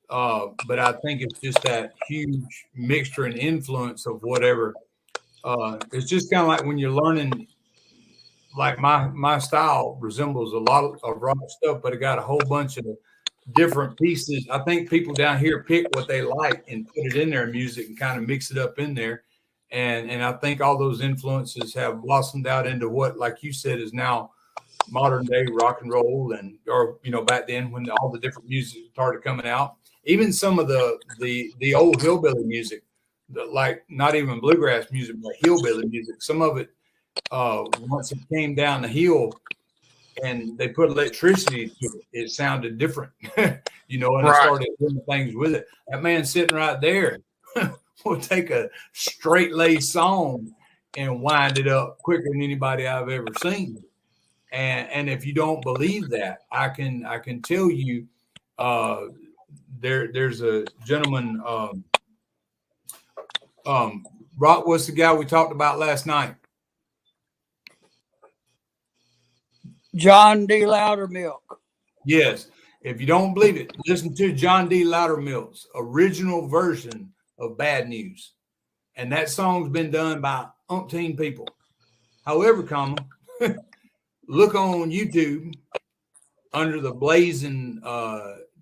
But I think it's just that huge mixture and influence of whatever. It's just kind of like when you're learning, like my style resembles a lot of rock stuff, but it got a whole bunch of different pieces. I think people down here pick what they like and put it in their music and kind of mix it up in there. And I think all those influences have blossomed out into what, like you said, is now modern day rock and roll, or back then when all the different music started coming out. Even some of the old hillbilly music, like not even bluegrass music, but hillbilly music. Some of it, once it came down the hill and they put electricity to it, it sounded different, and right. I started doing things with it. That man sitting right there will take a straight laced song and wind it up quicker than anybody I've ever seen. And if you don't believe that, I can tell you, there's a gentleman, Rock, what's the guy we talked about last night? John D. Loudermilk. Yes. If you don't believe it, listen to John D. Loudermilk's original version of Bad News. And that song's been done by umpteen people. However, look on YouTube under the Blazing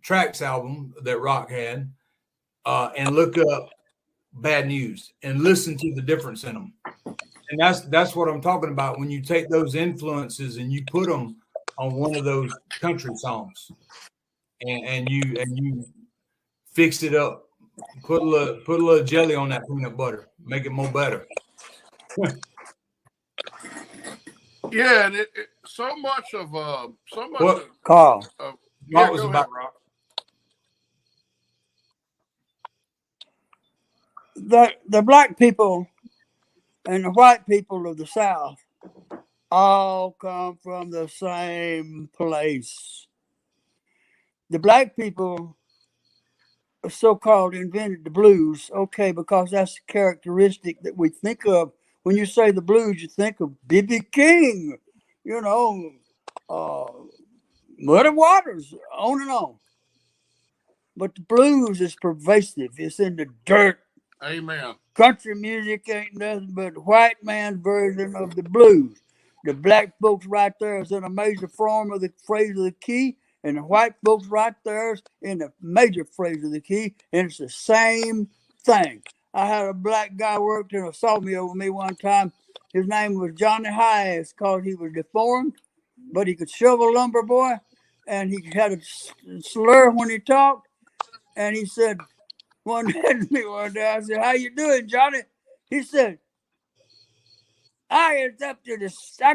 Tracks album that Rock had, and look up Bad News and listen to the difference in them. And that's what I'm talking about when you take those influences and you put them on one of those country songs, and you fixed it up. Put a little jelly on that peanut butter. Make it more better. Yeah, and so much of Carl. yeah, was go about ahead, Rock. The black people and the white people of the South all come from the same place. The black people so-called invented the blues, okay, because that's a characteristic that we think of. When you say the blues, you think of B.B. King, Muddy Waters, on and on. But the blues is pervasive. It's in the dirt. Amen. Country music ain't nothing but white man's version of the blues. The black folks right there is in a major form of the phrase of the key, and the white folks right there is in the major phrase of the key, and it's the same thing. I had a black guy worked in a sawmill with me one time. His name was Johnny Hayes because he was deformed, but he could shovel lumber, boy, and he had a slur when he talked, and he said, one day, I said, "How you doing, Johnny?" He said, I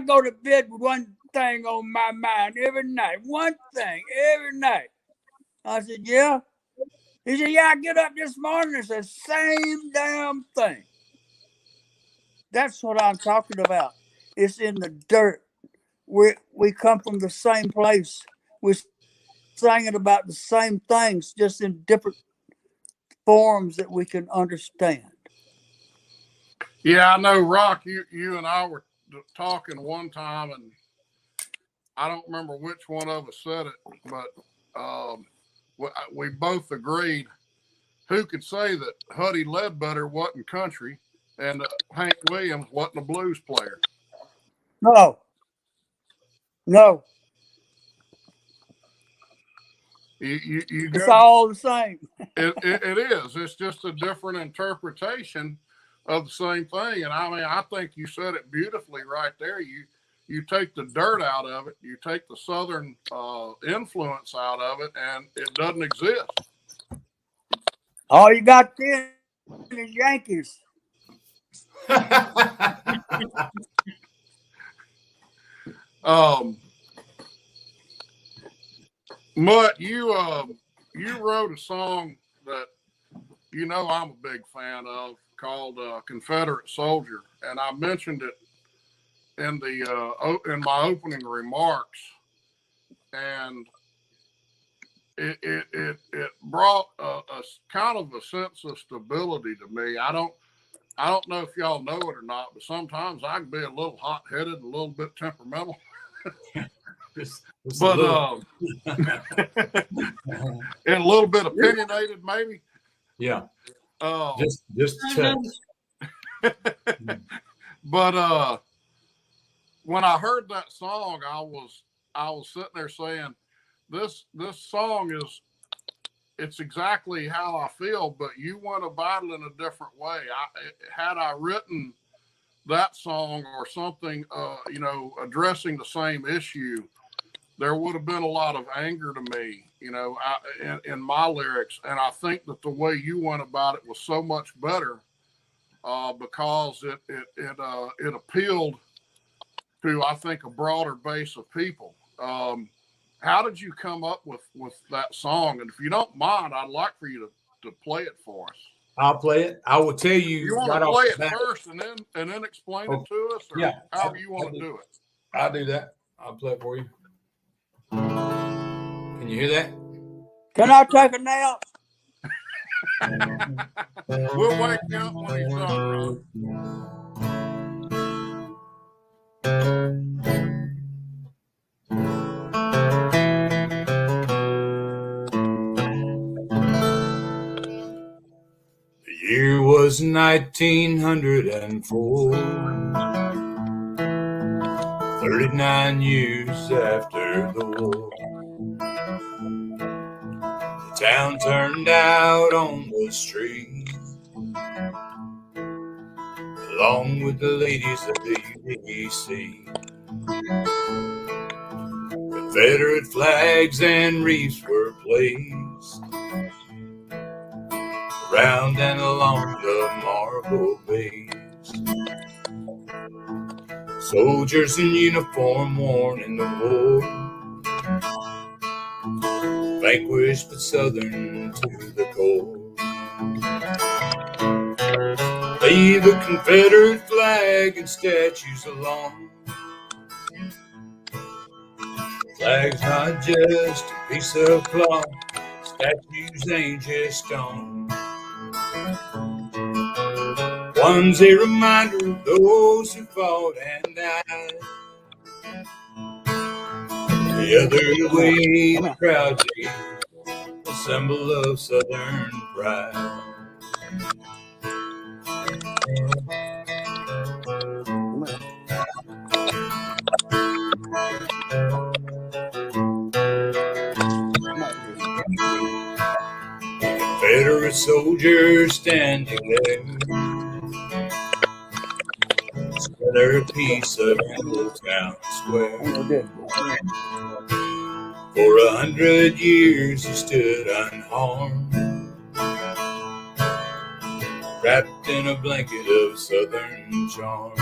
go to bed with one thing on my mind every night. One thing every night. I said, yeah. He said, yeah, I get up this morning. It's the same damn thing. That's what I'm talking about. It's in the dirt. We come from the same place. We're singing about the same things, just in different forms that we can understand. Yeah, I know, Rock. You and I were talking one time, and I don't remember which one of us said it, but we both agreed. Who could say that Huddy Ledbetter wasn't country and Hank Williams wasn't a blues player? No. It's all the same. It is. It's just a different interpretation of the same thing. And I mean, I think you said it beautifully right there. You take the dirt out of it, you take the Southern influence out of it, and it doesn't exist. All you got then is Yankees. Mutt, you wrote a song that I'm a big fan of called "Confederate Soldier," and I mentioned it in my opening remarks, and it brought a kind of a sense of stability to me. I don't know if y'all know it or not, but sometimes I can be a little hot-headed, a little bit temperamental. But and a little bit opinionated, maybe. Yeah. Just check. But when I heard that song, I was sitting there saying, this song it's exactly how I feel, but you went about it in a different way. Had I written that song or something, addressing the same issue, there would have been a lot of anger to me, in my lyrics. And I think that the way you went about it was so much better because it appealed to, I think, a broader base of people. How did you come up with that song? And if you don't mind, I'd like for you to play it for us. I'll play it. I will tell you. You want to play it first and then explain it to us, or however you want to do it. I'll do that. I'll play it for you. Can you hear that? Can I take a nap? We'll wake you up when he's done, The year was 1904. 39 years after the war. The town turned out on the street, along with the ladies of the UBC. Confederate flags and wreaths were placed round and along the marble bays. Soldiers in uniform worn in the war, vanquished but Southern to the core. Leave the Confederate flag and statues along. Flag's not just a piece of cloth, statues ain't just stone. One's a reminder of those who fought and died. The other waved proudly, a symbol of Southern pride. Confederate soldiers standing there, their piece of town square. For 100 years he stood unharmed, wrapped in a blanket of Southern charm.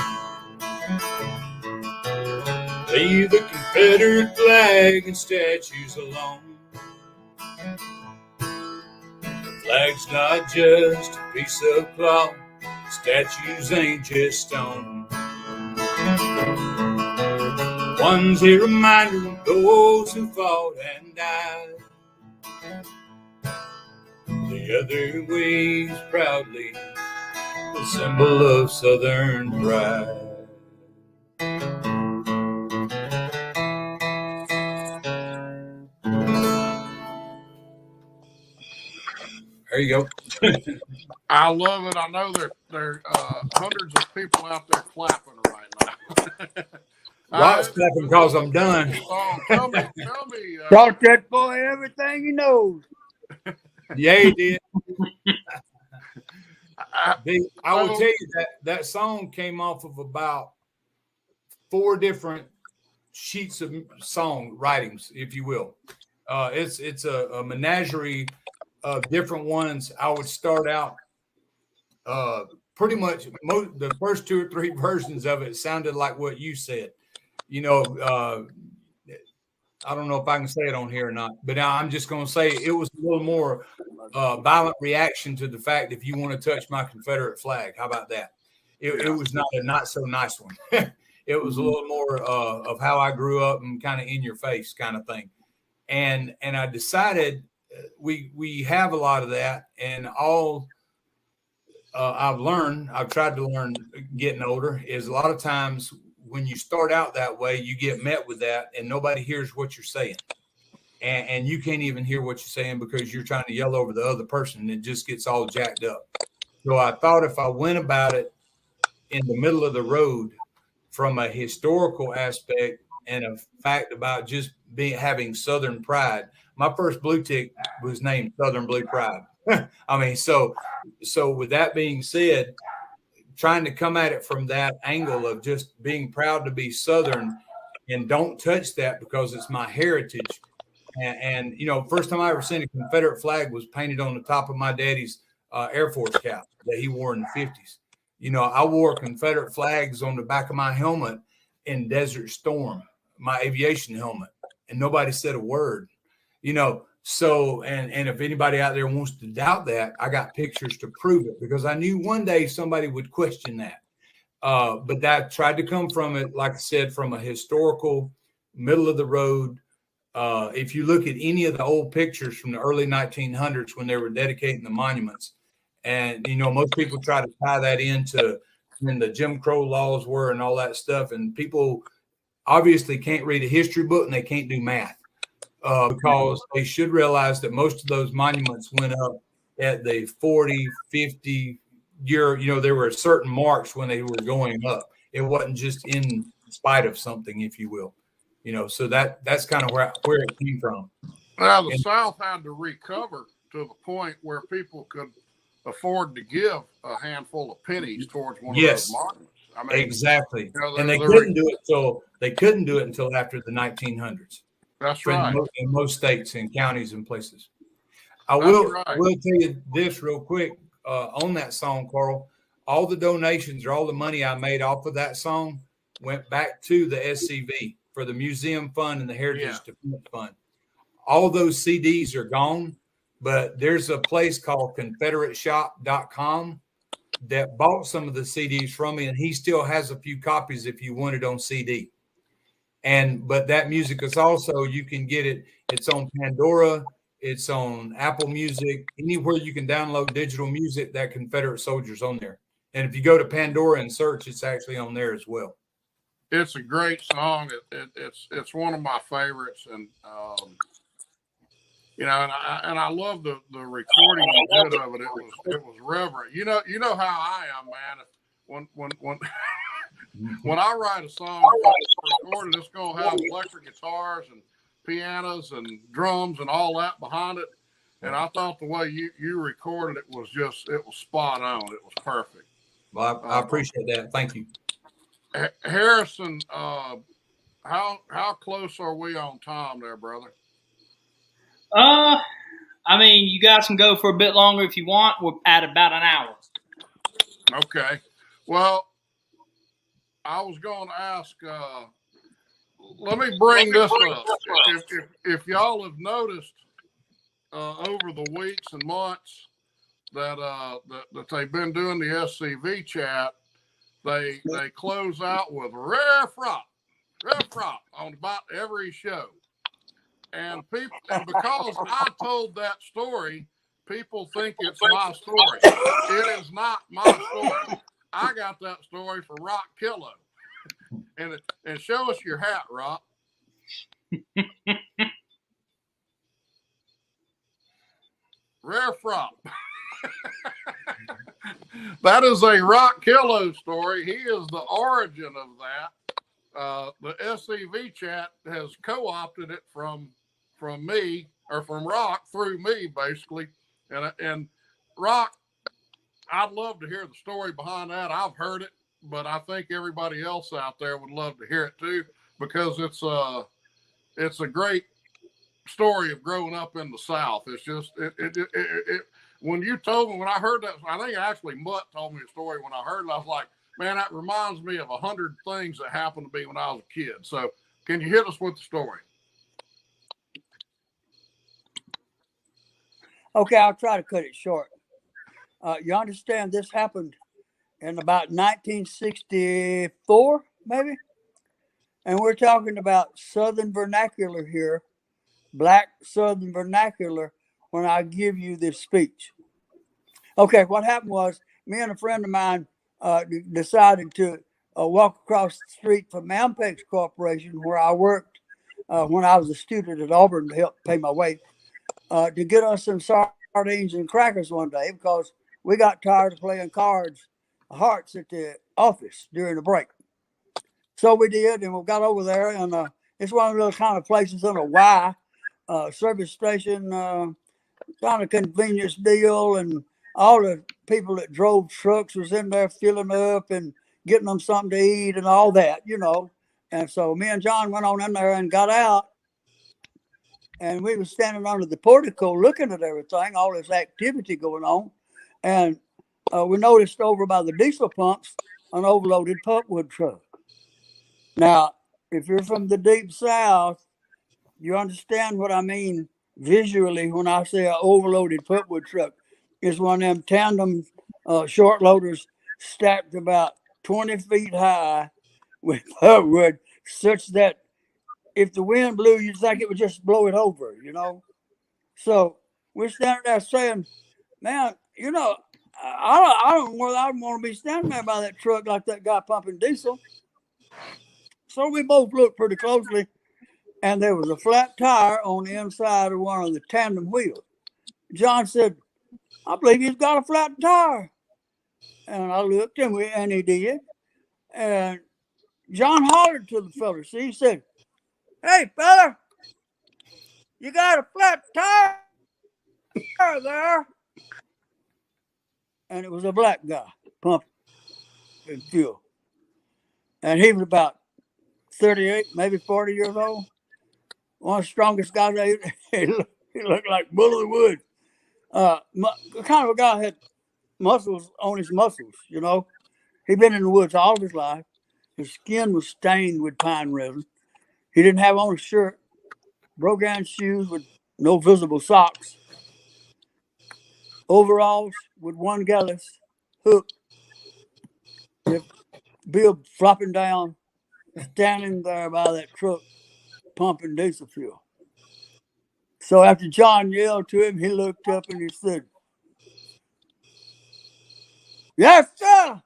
Leave the Confederate flag and statues alone. The flag's not just a piece of cloth, statues ain't just stone. One's a reminder of those who fought and died. The other waves proudly, the symbol of Southern pride. There you go. I love it. I know there are hundreds of people out there clapping right now. Rock's clapping because I'm done. Tell me. Taught that boy everything he knows. Yeah, he did. I will tell you that song came off of about 4 different sheets of song writings, if you will. It's a menagerie of different ones. I would start out pretty much the first 2 or 3 versions of it sounded like what you said. You know, I don't know if I can say it on here or not, but I'm just going to say it was a little more violent reaction to the fact if you want to touch my Confederate flag. How about that? It was not a not so nice one. It was a little more of how I grew up and kind of in your face kind of thing. And I decided we have a lot of that, and all I've tried to learn getting older is a lot of times when you start out that way, you get met with that and nobody hears what you're saying. And you can't even hear what you're saying because you're trying to yell over the other person and it just gets all jacked up. So I thought if I went about it in the middle of the road from a historical aspect and a fact about just having Southern pride. My first blue tick was named Southern Blue Pride. I mean, so with that being said, trying to come at it from that angle of just being proud to be Southern and don't touch that because it's my heritage. And you know, first time I ever seen a Confederate flag was painted on the top of my daddy's Air Force cap that he wore in the 50s. You know, I wore Confederate flags on the back of my helmet in Desert Storm, my aviation helmet, and nobody said a word. You know, so and if anybody out there wants to doubt that, I got pictures to prove it because I knew one day somebody would question that. But that tried to come from it, like I said, from a historical, middle of the road. If you look at any of the old pictures from the early 1900s when they were dedicating the monuments, and, you know, most people try to tie that into when the Jim Crow laws were and all that stuff. And people obviously can't read a history book and they can't do math. Because they should realize that most of those monuments went up at the 40, 50 year, you know, there were certain marks when they were going up. It wasn't just in spite of something, if you will, you know, so that's kind of where it came from. Well, the South had to recover to the point where people could afford to give a handful of pennies towards one of those monuments. I mean, exactly. You know, and they couldn't do it until after the 1900s. That's right. In most states and counties and places. I will tell you this real quick. on that song, Carl, all the donations or all the money I made off of that song went back to the SCV for the Museum Fund and the Heritage Defense Fund. All those CDs are gone, but there's a place called ConfederateShop.com that bought some of the CDs from me, and he still has a few copies if you want it on CD. But that music is also, you can get it. It's on Pandora. It's on Apple Music. Anywhere you can download digital music, that Confederate Soldiers on there. And if you go to Pandora and search, it's actually on there as well. It's a great song. It's one of my favorites, and you know, and I love the recording you did of it. It was reverent. You know how I am, man. When I write a song, recorded, it's gonna have electric guitars and pianos and drums and all that behind it. And I thought the way you recorded it was spot on. It was perfect. Well, I appreciate that. Thank you. Harrison, how close are we on time there, brother? I mean, you guys can go for a bit longer if you want. We're at about an hour. Okay. Well, I was going to ask, let me bring this up. If y'all have noticed over the weeks and months that they've been doing the SCV chat, they close out with rare frop on about every show. And because I told that story, people think it's my story. It is not my story. I got that story from Rock Killough. And show us your hat, Rock. Rare frop. That is a Rock Killough story. He is the origin of that. The SCV chat has co-opted it from me, or from Rock through me, basically. And Rock, I'd love to hear the story behind that. I've heard it, but I think everybody else out there would love to hear it too, because it's a great story of growing up in the South. It's just when you told me, when I heard that, I think actually Mutt told me a story when I heard it. I was like, man, that reminds me of 100 things that happened to me when I was a kid. So can you hit us with the story? Okay, I'll try to cut it short. You understand this happened in about 1964, maybe? And we're talking about Southern vernacular here, Black Southern vernacular, when I give you this speech. Okay, what happened was me and a friend of mine decided to walk across the street from Ampex Corporation, where I worked when I was a student at Auburn to help pay my way, to get us some sardines and crackers one day, because we got tired of playing hearts at the office during the break. So we did, and we got over there, and it's one of those kind of places on a Y service station, kind of convenience deal, and all the people that drove trucks was in there filling up and getting them something to eat and all that, you know. And so me and John went on in there and got out, and we were standing under the portico looking at everything, all this activity going on. And we noticed over by the diesel pumps an overloaded pulpwood truck. Now, if you're from the deep South, you understand what I mean visually when I say an overloaded pulpwood truck. It's one of them tandem short loaders stacked about 20 feet high with pulpwood, such that if the wind blew, you'd think it would just blow it over, you know. So we're standing there saying, man, you know, I don't know whether I want to be standing there by that truck like that guy pumping diesel. So we both looked pretty closely, and there was a flat tire on the inside of one of the tandem wheels. John said, I believe he's got a flat tire. And I looked, and he did. And John hollered to the fella. See, he said, hey, fella, you got a flat tire there? And it was a black guy pumping fuel. And he was about 38, maybe 40 years old. One of the strongest guys. He looked like Bull of the Woods. Kind of a guy had muscles on his muscles, you know. He'd been in the woods all of his life. His skin was stained with pine resin. He didn't have on a shirt, broke-down shoes with no visible socks, overalls with one gallus hook, bill flopping down, standing there by that truck pumping diesel fuel. So after John yelled to him, he looked up and he said, "Yes, sir.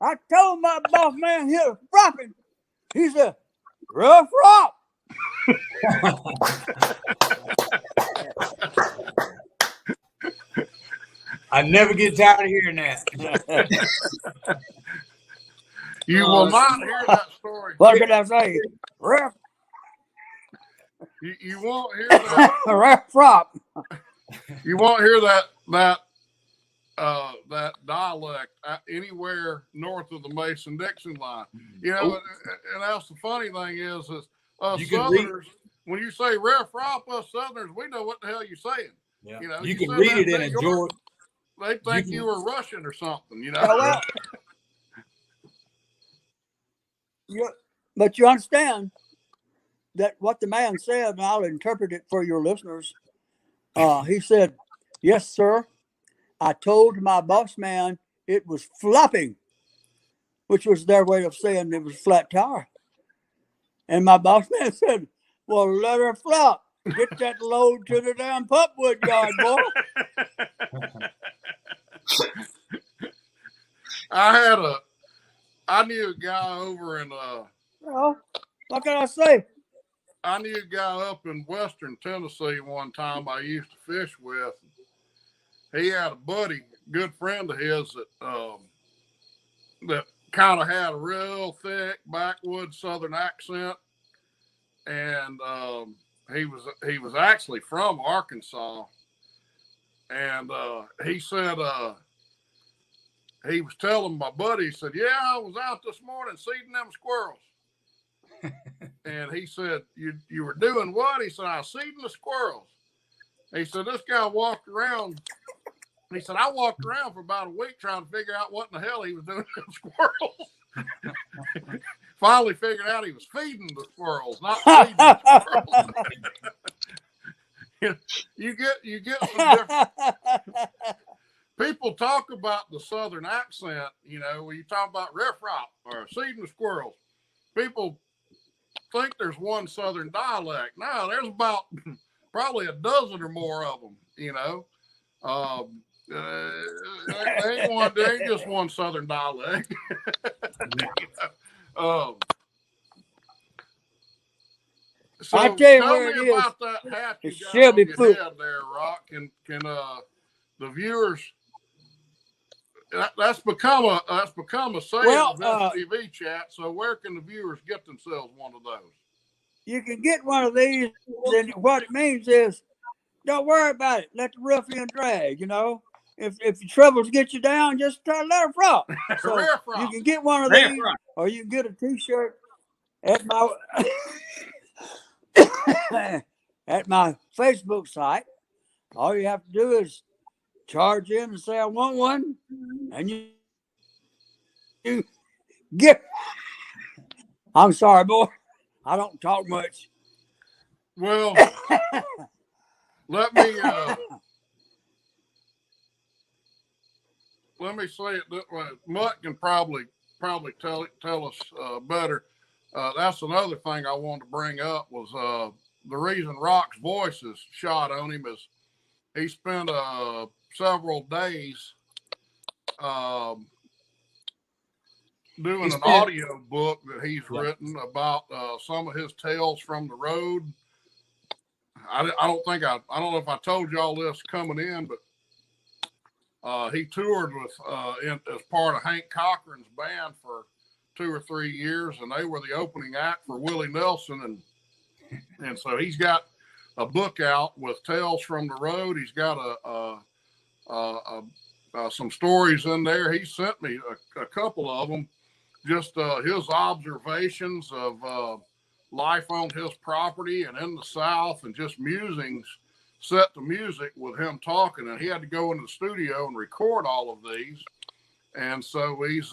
I told my boss man he was flopping." He said, "Rough rock." I never get tired of hearing that. You will not hear that story. What did I say? Rough, You won't hear that. rough rock. You won't hear that dialect anywhere north of the Mason-Dixon line. You know, and that's the funny thing is us Southerners, when you say ref rop, us Southerners, we know what the hell you're saying. Yeah. You know, you can read it in a Georgia. They think you were Russian or something, you know. Well, but you understand that what the man said, and I'll interpret it for your listeners. He said, "Yes, sir. I told my boss man it was flopping," which was their way of saying it was flat tire. And my boss man said, "Well, let her flop. Get that load to the damn pulpwood yard, boy." I knew a guy over in Well, what can I say? I knew a guy up in Western Tennessee one time I used to fish with. He had a buddy, good friend of his that kind of had a real thick backwoods Southern accent, and he was actually from Arkansas, and he said he was telling my buddy, he said, "Yeah, I was out this morning seeding them squirrels." And he said, you were doing what? He said, "I was seeding the squirrels." He said, "This guy walked around." He said, "I walked around for about a week trying to figure out what in the hell he was doing to the squirrels." Finally figured out he was feeding the squirrels, not feeding the squirrels. You get some different. People talk about the Southern accent, you know, when you talk about riff rop or seeding the squirrels. People think there's one Southern dialect. No, there's about probably a dozen or more of them, you know. There ain't just one Southern dialect. So I tell you tell where me it is. about that hat you It's got Shelby on your Foot. head there, Rock. Can the viewers? That's become a sale of SCV chat. So where can the viewers get themselves one of those? You can get one of these, and what it means is, don't worry about it. Let the ruffian drag, you know. If your troubles get you down, just let her flop. So you can get one of these, or you can get a T-shirt at my at my Facebook site. All you have to do is charge in and say, "I want one," and you get. I'm sorry, boy. I don't talk much. Well, let me say it that way. Mutt can probably tell us better. That's another thing I wanted to bring up was the reason Rock's voice is shot on him is he spent several days doing an audio book that he's written about some of his tales from the road. I don't know if I told y'all this coming in, but he toured with as part of Hank Cochran's band for 2 or 3 years, and they were the opening act for Willie Nelson, and so he's got a book out with tales from the road. He's got some stories in there. He sent me a couple of them, just his observations of life on his property and in the South, and just musings set the music with him talking, and he had to go into the studio and record all of these. And so he's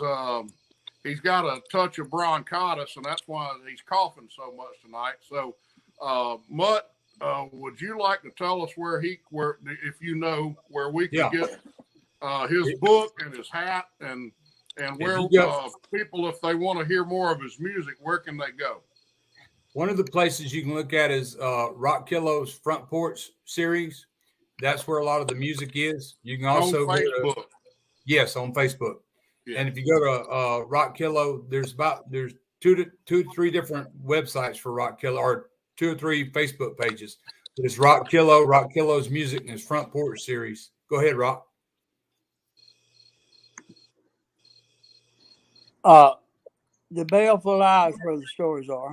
got a touch of bronchitis, and that's why he's coughing so much tonight. So, Mutt, would you like to tell us where if you know where we can get his book and his hat, and where people, if they want to hear more of his music, where can they go? One of the places you can look at is Rock Killough's Front Porch series. That's where a lot of the music is. You can also on Facebook. Yes, on Facebook. Yeah. And if you go to Rock Killough, there's two to three different websites for Rock Killough, or 2 or 3 Facebook pages. There's Rock Killough's music, and his Front Porch series. Go ahead, Rock. The Baleful Eyes where the stories are.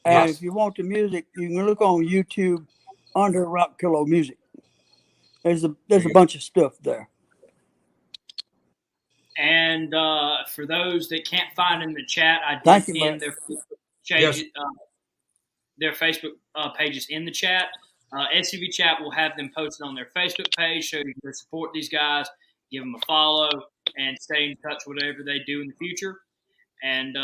And if you want the music, you can look on YouTube under Rock Killough Music. There's a bunch of stuff there. And for those that can't find in the chat, I did in their Facebook pages in the chat. SCV Chat will have them posted on their Facebook page, so you can support these guys, give them a follow, and stay in touch with whatever they do in the future. And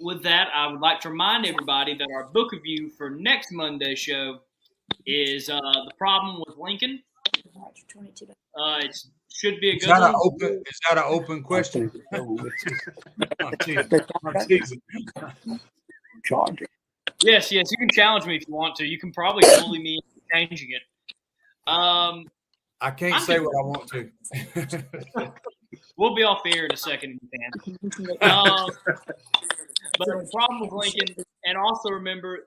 with that, I would like to remind everybody that our book review for next Monday's show is The Problem with Lincoln. It should be a good one. Is that an open question? Yes, you can challenge me if you want to. You can probably bully me into changing it. I can't say what I want to. We'll be off air in a second if you can. But The Problem with Lincoln, and also remember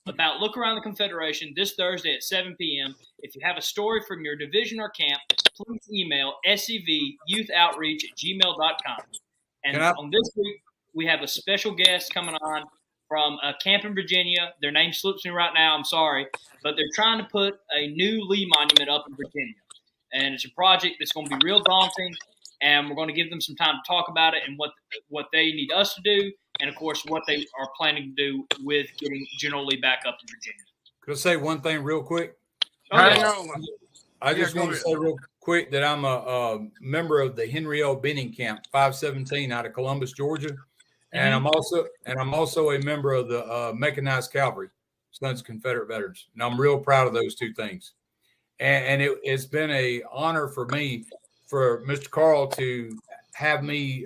about Look Around the Confederation this Thursday at 7 p.m. If you have a story from your division or camp, please email scvyouth.outreach@gmail.com. And on this week, we have a special guest coming on from a camp in Virginia. Their name slips me right now. I'm sorry. But they're trying to put a new Lee monument up in Virginia. And it's a project that's going to be real daunting. And we're going to give them some time to talk about it and what they need us to do. And, of course, what they are planning to do with getting General Lee back up in Virginia. Could I say one thing real quick? I just want to say real quick that I'm a member of the Henry L. Benning Camp, 517 out of Columbus, Georgia. And I'm also a member of the Mechanized Cavalry, Sons of Confederate Veterans. And I'm real proud of those two things. And it's been an honor for me, for Mr. Carl to have me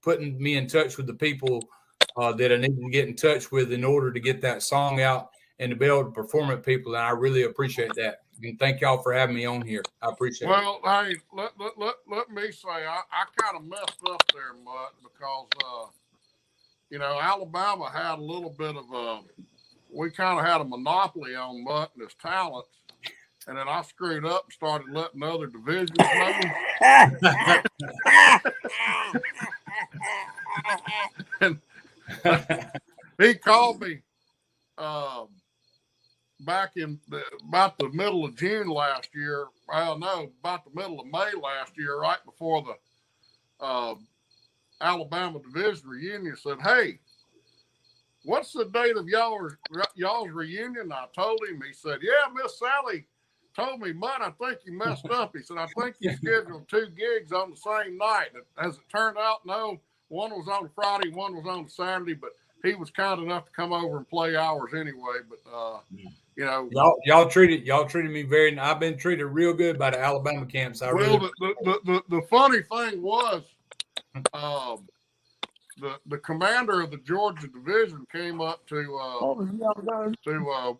putting me in touch with the people that I need to get in touch with in order to get that song out and to be able to perform it, people. And I really appreciate that. And thank y'all for having me on here. I appreciate it. Well, hey, let me say, I kind of messed up there, Mutt, because, Alabama had a little bit of we kind of had a monopoly on Mutt and his talents. And then I screwed up and started letting other divisions know. And he called me back in about the middle of June last year. Well, no, about the middle of May last year, right before the Alabama division reunion. Said, "Hey, what's the date of y'all's reunion?" I told him. He said, "Yeah, Miss Sally told me, Mutt, I think you messed up." He said, "I think you scheduled 2 gigs on the same night." And as it turned out, no, one was on Friday, one was on Saturday, but he was kind enough to come over and play ours anyway. But y'all treated me very. I've been treated real good by the Alabama camps. The funny thing was, the commander of the Georgia division came up to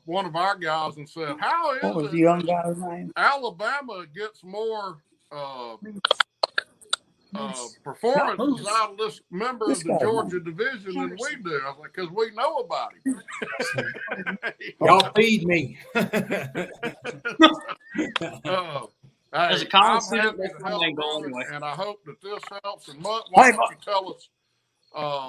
one of our guys and said, "How is it the young guy's name? Alabama gets more performances out of this member of the Georgia division than we do?" I was like, "Because we know about him." Y'all feed me. As a common sense, and I hope that this helps. And Mutt, why don't you tell us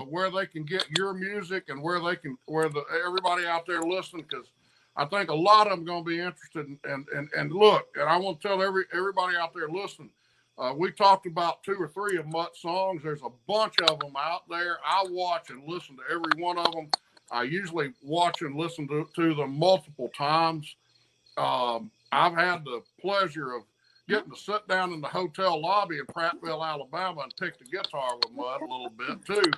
where they can get your music and where everybody out there listening, because I think a lot of them going to be interested. And look, and I want to tell everybody out there listening, we talked about 2 or 3 of Mutt's songs. There's a bunch of them out there. I watch and listen to every one of them. I usually watch and listen to them multiple times. I've had the pleasure of getting to sit down in the hotel lobby in Prattville, Alabama, and pick the guitar with Mutt a little bit too.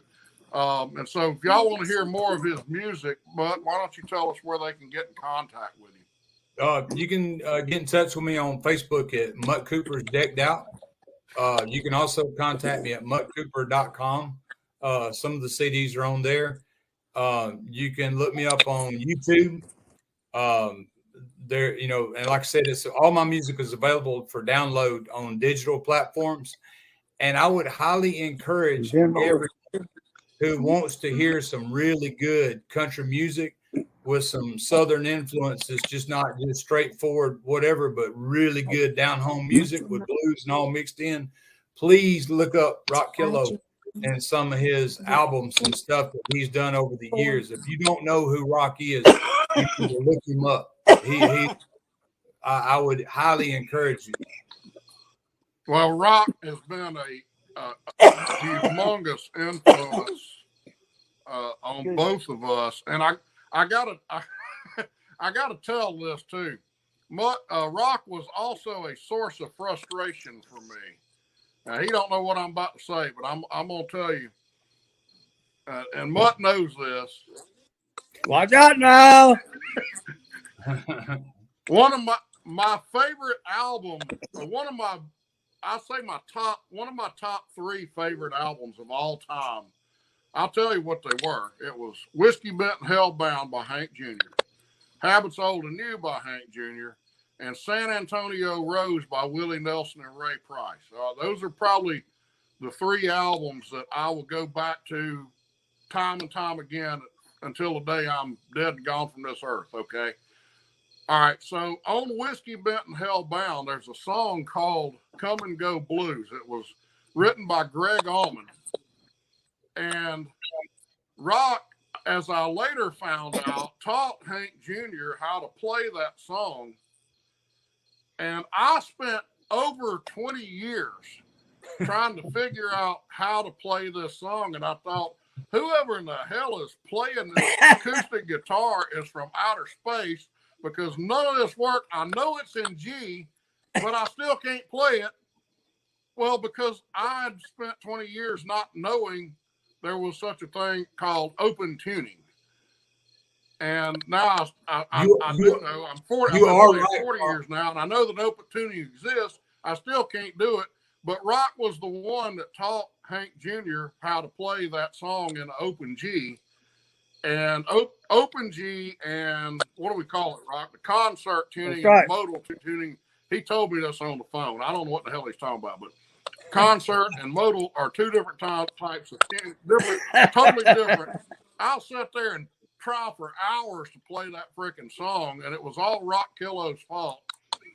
And so if y'all want to hear more of his music, Mutt, why don't you tell us where they can get in contact with you? You can get in touch with me on Facebook at Mutt Cooper's Decked Out. You can also contact me at muttcooper.com. Some of the CDs are on there. You can look me up on YouTube. There, and like I said, it's all my music is available for download on digital platforms. And I would highly encourage everyone who wants to hear some really good country music with some Southern influences, just not just straightforward whatever, but really good down home music with blues and all mixed in. Please look up Rock Killough and some of his albums and stuff that he's done over the years. If you don't know who Rock is, you need to look him up. I would highly encourage you. Well, Rock has been a humongous influence on both of us, and I gotta tell this too. Rock was also a source of frustration for me. Now, he don't know what I'm about to say, but I'm gonna tell you. And Mutt knows this. Watch out now. One of my favorite album, one of my top 3 favorite albums of all time. I'll tell you what they were. It was Whiskey Bent and Hellbound by Hank Jr., Habits Old and New by Hank Jr., and San Antonio Rose by Willie Nelson and Ray Price. Those are probably the 3 albums that I will go back to time and time again until the day I'm dead and gone from this earth, okay? All right, so on Whiskey Bent and Hellbound, there's a song called Come and Go Blues. It was written by Greg Allman. And Rock, as I later found out, taught Hank Jr. how to play that song. And I spent over 20 years trying to figure out how to play this song. And I thought, whoever in the hell is playing this acoustic guitar is from outer space, because none of this work. I know it's in G, but I still can't play it. Well, because I'd spent 20 years not knowing there was such a thing called open tuning. And now I do know. I'm 40. I've been playing 40 years now, and I know that open tuning exists. I still can't do it. But Rock was the one that taught Hank Jr. how to play that song in open G. And open G and what do we call it, Rock? The concert tuning and modal tuning. He told me this on the phone. I don't know what the hell he's talking about, but concert and modal are 2 different types of tuning, totally different. I'll sit there and try for hours to play that freaking song, and it was all Rock Killough's fault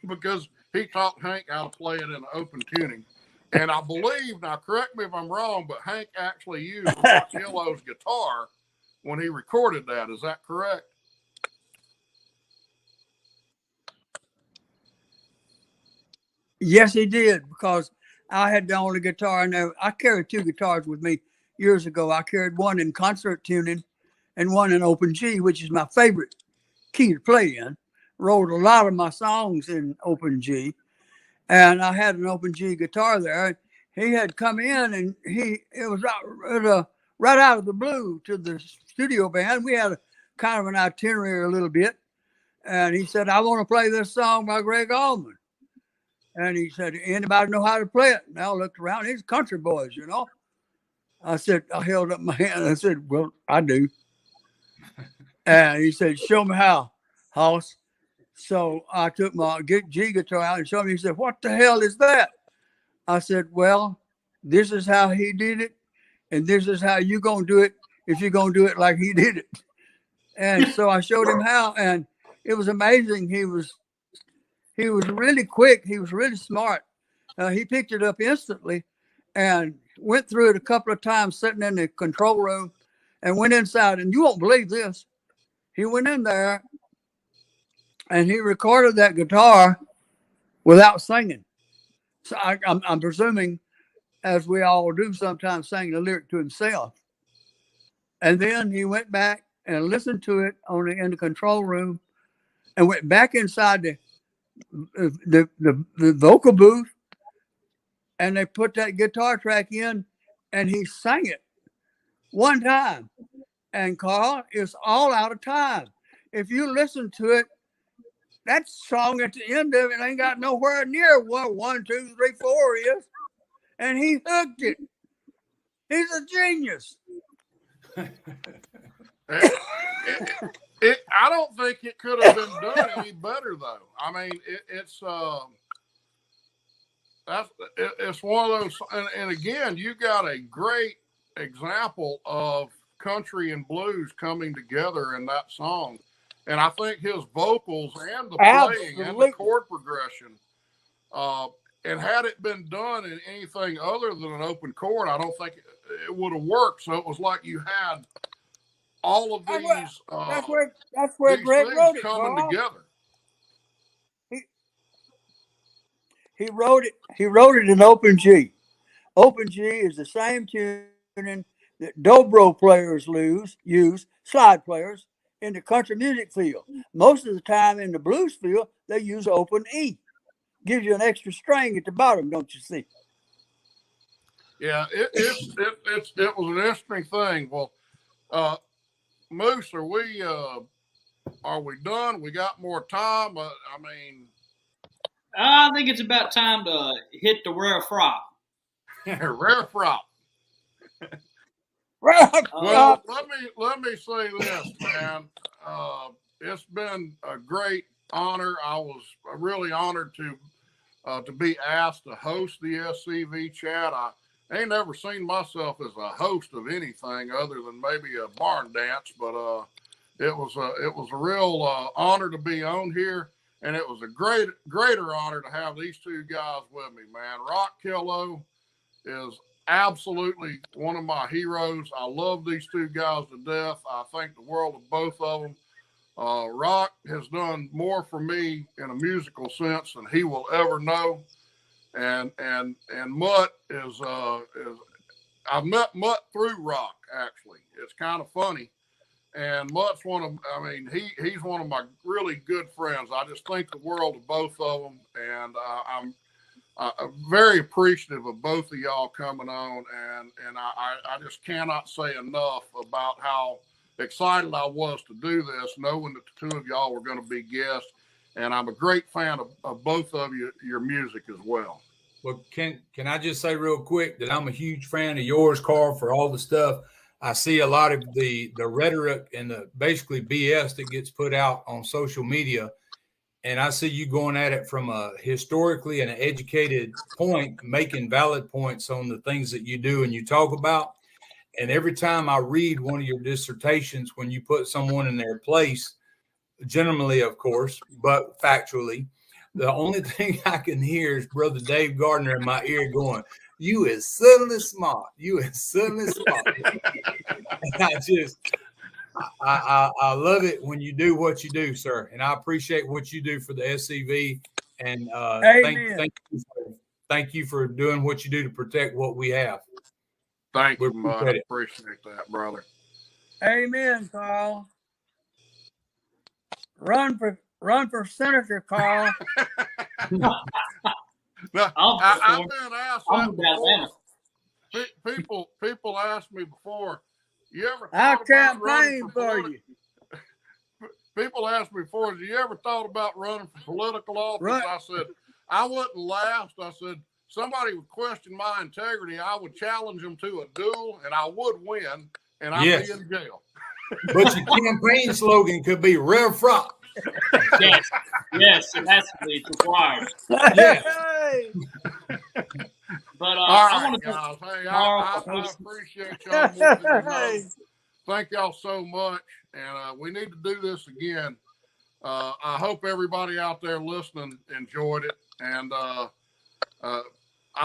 because he taught Hank how to play it in open tuning. And I believe, now correct me if I'm wrong, but Hank actually used Rock Killough's guitar when he recorded that. Is that correct? Yes, he did, because I had the only guitar. Now, I carried 2 guitars with me years ago. I carried one in concert tuning and one in open G, which is my favorite key to play in. Wrote a lot of my songs in open G, and I had an open G guitar there. He had come in, and it was right out of the blue to the studio band. We had a kind of an itinerary a little bit, and he said, I want to play this song by Greg Allman. And he said, anybody know how to play it? And I looked around. He's country boys, you know. I held up my hand. I said, well, I do. And he said, show me how, Hoss. So I took my G guitar out and showed him. He said, what the hell is that? I said, well, this is how he did it, and this is how you're going to do it if you're going to do it like he did it. And so I showed him how, and it was amazing. He was really quick. He was really smart. He picked it up instantly and went through it a couple of times sitting in the control room and went inside. And you won't believe this. He went in there and he recorded that guitar without singing. So I'm presuming, as we all do sometimes, sang the lyric to himself. And then he went back and listened to it in the control room, and went back inside the vocal booth, and they put that guitar track in, and he sang it one time. And Carl, it's all out of time. If you listen to it, that song at the end of it ain't got nowhere near what 1, 2, 3, 4 is. And he hooked it. He's a genius. I don't think it could have been done any better, though. I mean, it's one of those, and again, you got a great example of country and blues coming together in that song. And I think his vocals and the playing and the chord progression, and had it been done in anything other than an open chord, I don't think it would have worked. So it was like you had all of these. That's where Greg wrote it, coming together. He wrote it. He wrote it in open G. Open G is the same tuning that dobro players use, slide players, in the country music field. Most of the time in the blues field, they use open E. Gives you an extra string at the bottom, don't you see? Yeah, it was an interesting thing. Well, Moose, are we done? We got more time? I think it's about time to hit the rare frog. Rare frog. Well, let me say this, man. It's been a great honor. I was really honored to be asked to host the SCV chat. I ain't never seen myself as a host of anything other than maybe a barn dance, but it was a real honor to be on here, and it was a greater honor to have these two guys with me, man. Rock Killough is absolutely one of my heroes. I love these two guys to death. I think the world of both of them. Rock has done more for me in a musical sense than he will ever know. And Mutt is I met Mutt through Rock, actually. It's kind of funny. And Mutt's he's one of my really good friends. I just think the world of both of them, and I'm very appreciative of both of y'all coming on, and I just cannot say enough about how excited I was to do this, knowing that the two of y'all were going to be guests, and I'm a great fan of both of your music as well. Well, can I just say real quick that I'm a huge fan of yours, Carl, for all the stuff. I see a lot of the rhetoric and the basically BS that gets put out on social media. And I see you going at it from a historically and an educated point, making valid points on the things that you do and you talk about. And every time I read one of your dissertations, when you put someone in their place, generally, of course, but factually, the only thing I can hear is Brother Dave Gardner in my ear going, "You is suddenly smart. You is suddenly smart." And I love it when you do what you do, sir. And I appreciate what you do for the SCV. And thank you for doing what you do to protect what we have. Thank you, Mutt. I appreciate that, brother. Amen, Carl. Run for senator, Carl. Now, I've been asked that before. People ask me before, you ever I thought about campaign for you. People ask me before, have you ever thought about running for political office? I said, I wouldn't last. I said, somebody would question my integrity. I would challenge them to a duel, and I would win, and I'd be in jail. But your campaign slogan could be "Rare Frog." Yes, it has to be. It's required. Yes. But I want to guys. Hey, I appreciate y'all more than you know. Thank y'all so much, and we need to do this again. I hope everybody out there listening enjoyed it, and I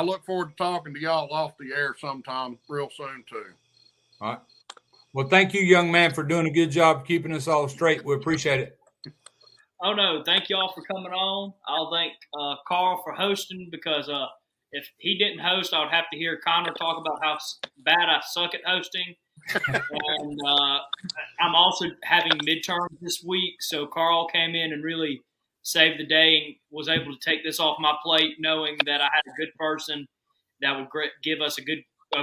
look forward to talking to y'all off the air sometime real soon too. All right. Well, thank you, young man, for doing a good job keeping us all straight. We appreciate it. Oh, no. Thank y'all for coming on. I'll thank Carl for hosting, because if he didn't host, I would have to hear Connor talk about how bad I suck at hosting. And I'm also having midterms this week, so Carl came in and really saved the day and was able to take this off my plate, knowing that I had a good person that would give us a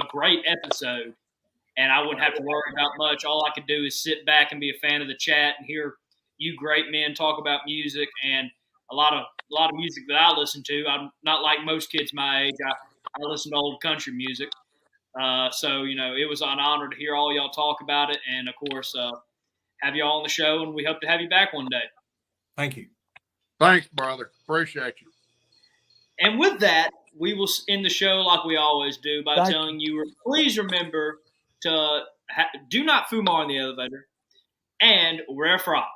great episode, and I wouldn't have to worry about much. All I could do is sit back and be a fan of the chat and hear you great men talk about music and a lot of music that I listen to. I'm not like most kids my age. I listen to old country music. So, it was an honor to hear all y'all talk about it. And, of course, have y'all on the show, and we hope to have you back one day. Thank you. Thanks, brother. Appreciate you. And with that, we will end the show like we always do by telling you, please remember to do not fumar in the elevator and wear a frock.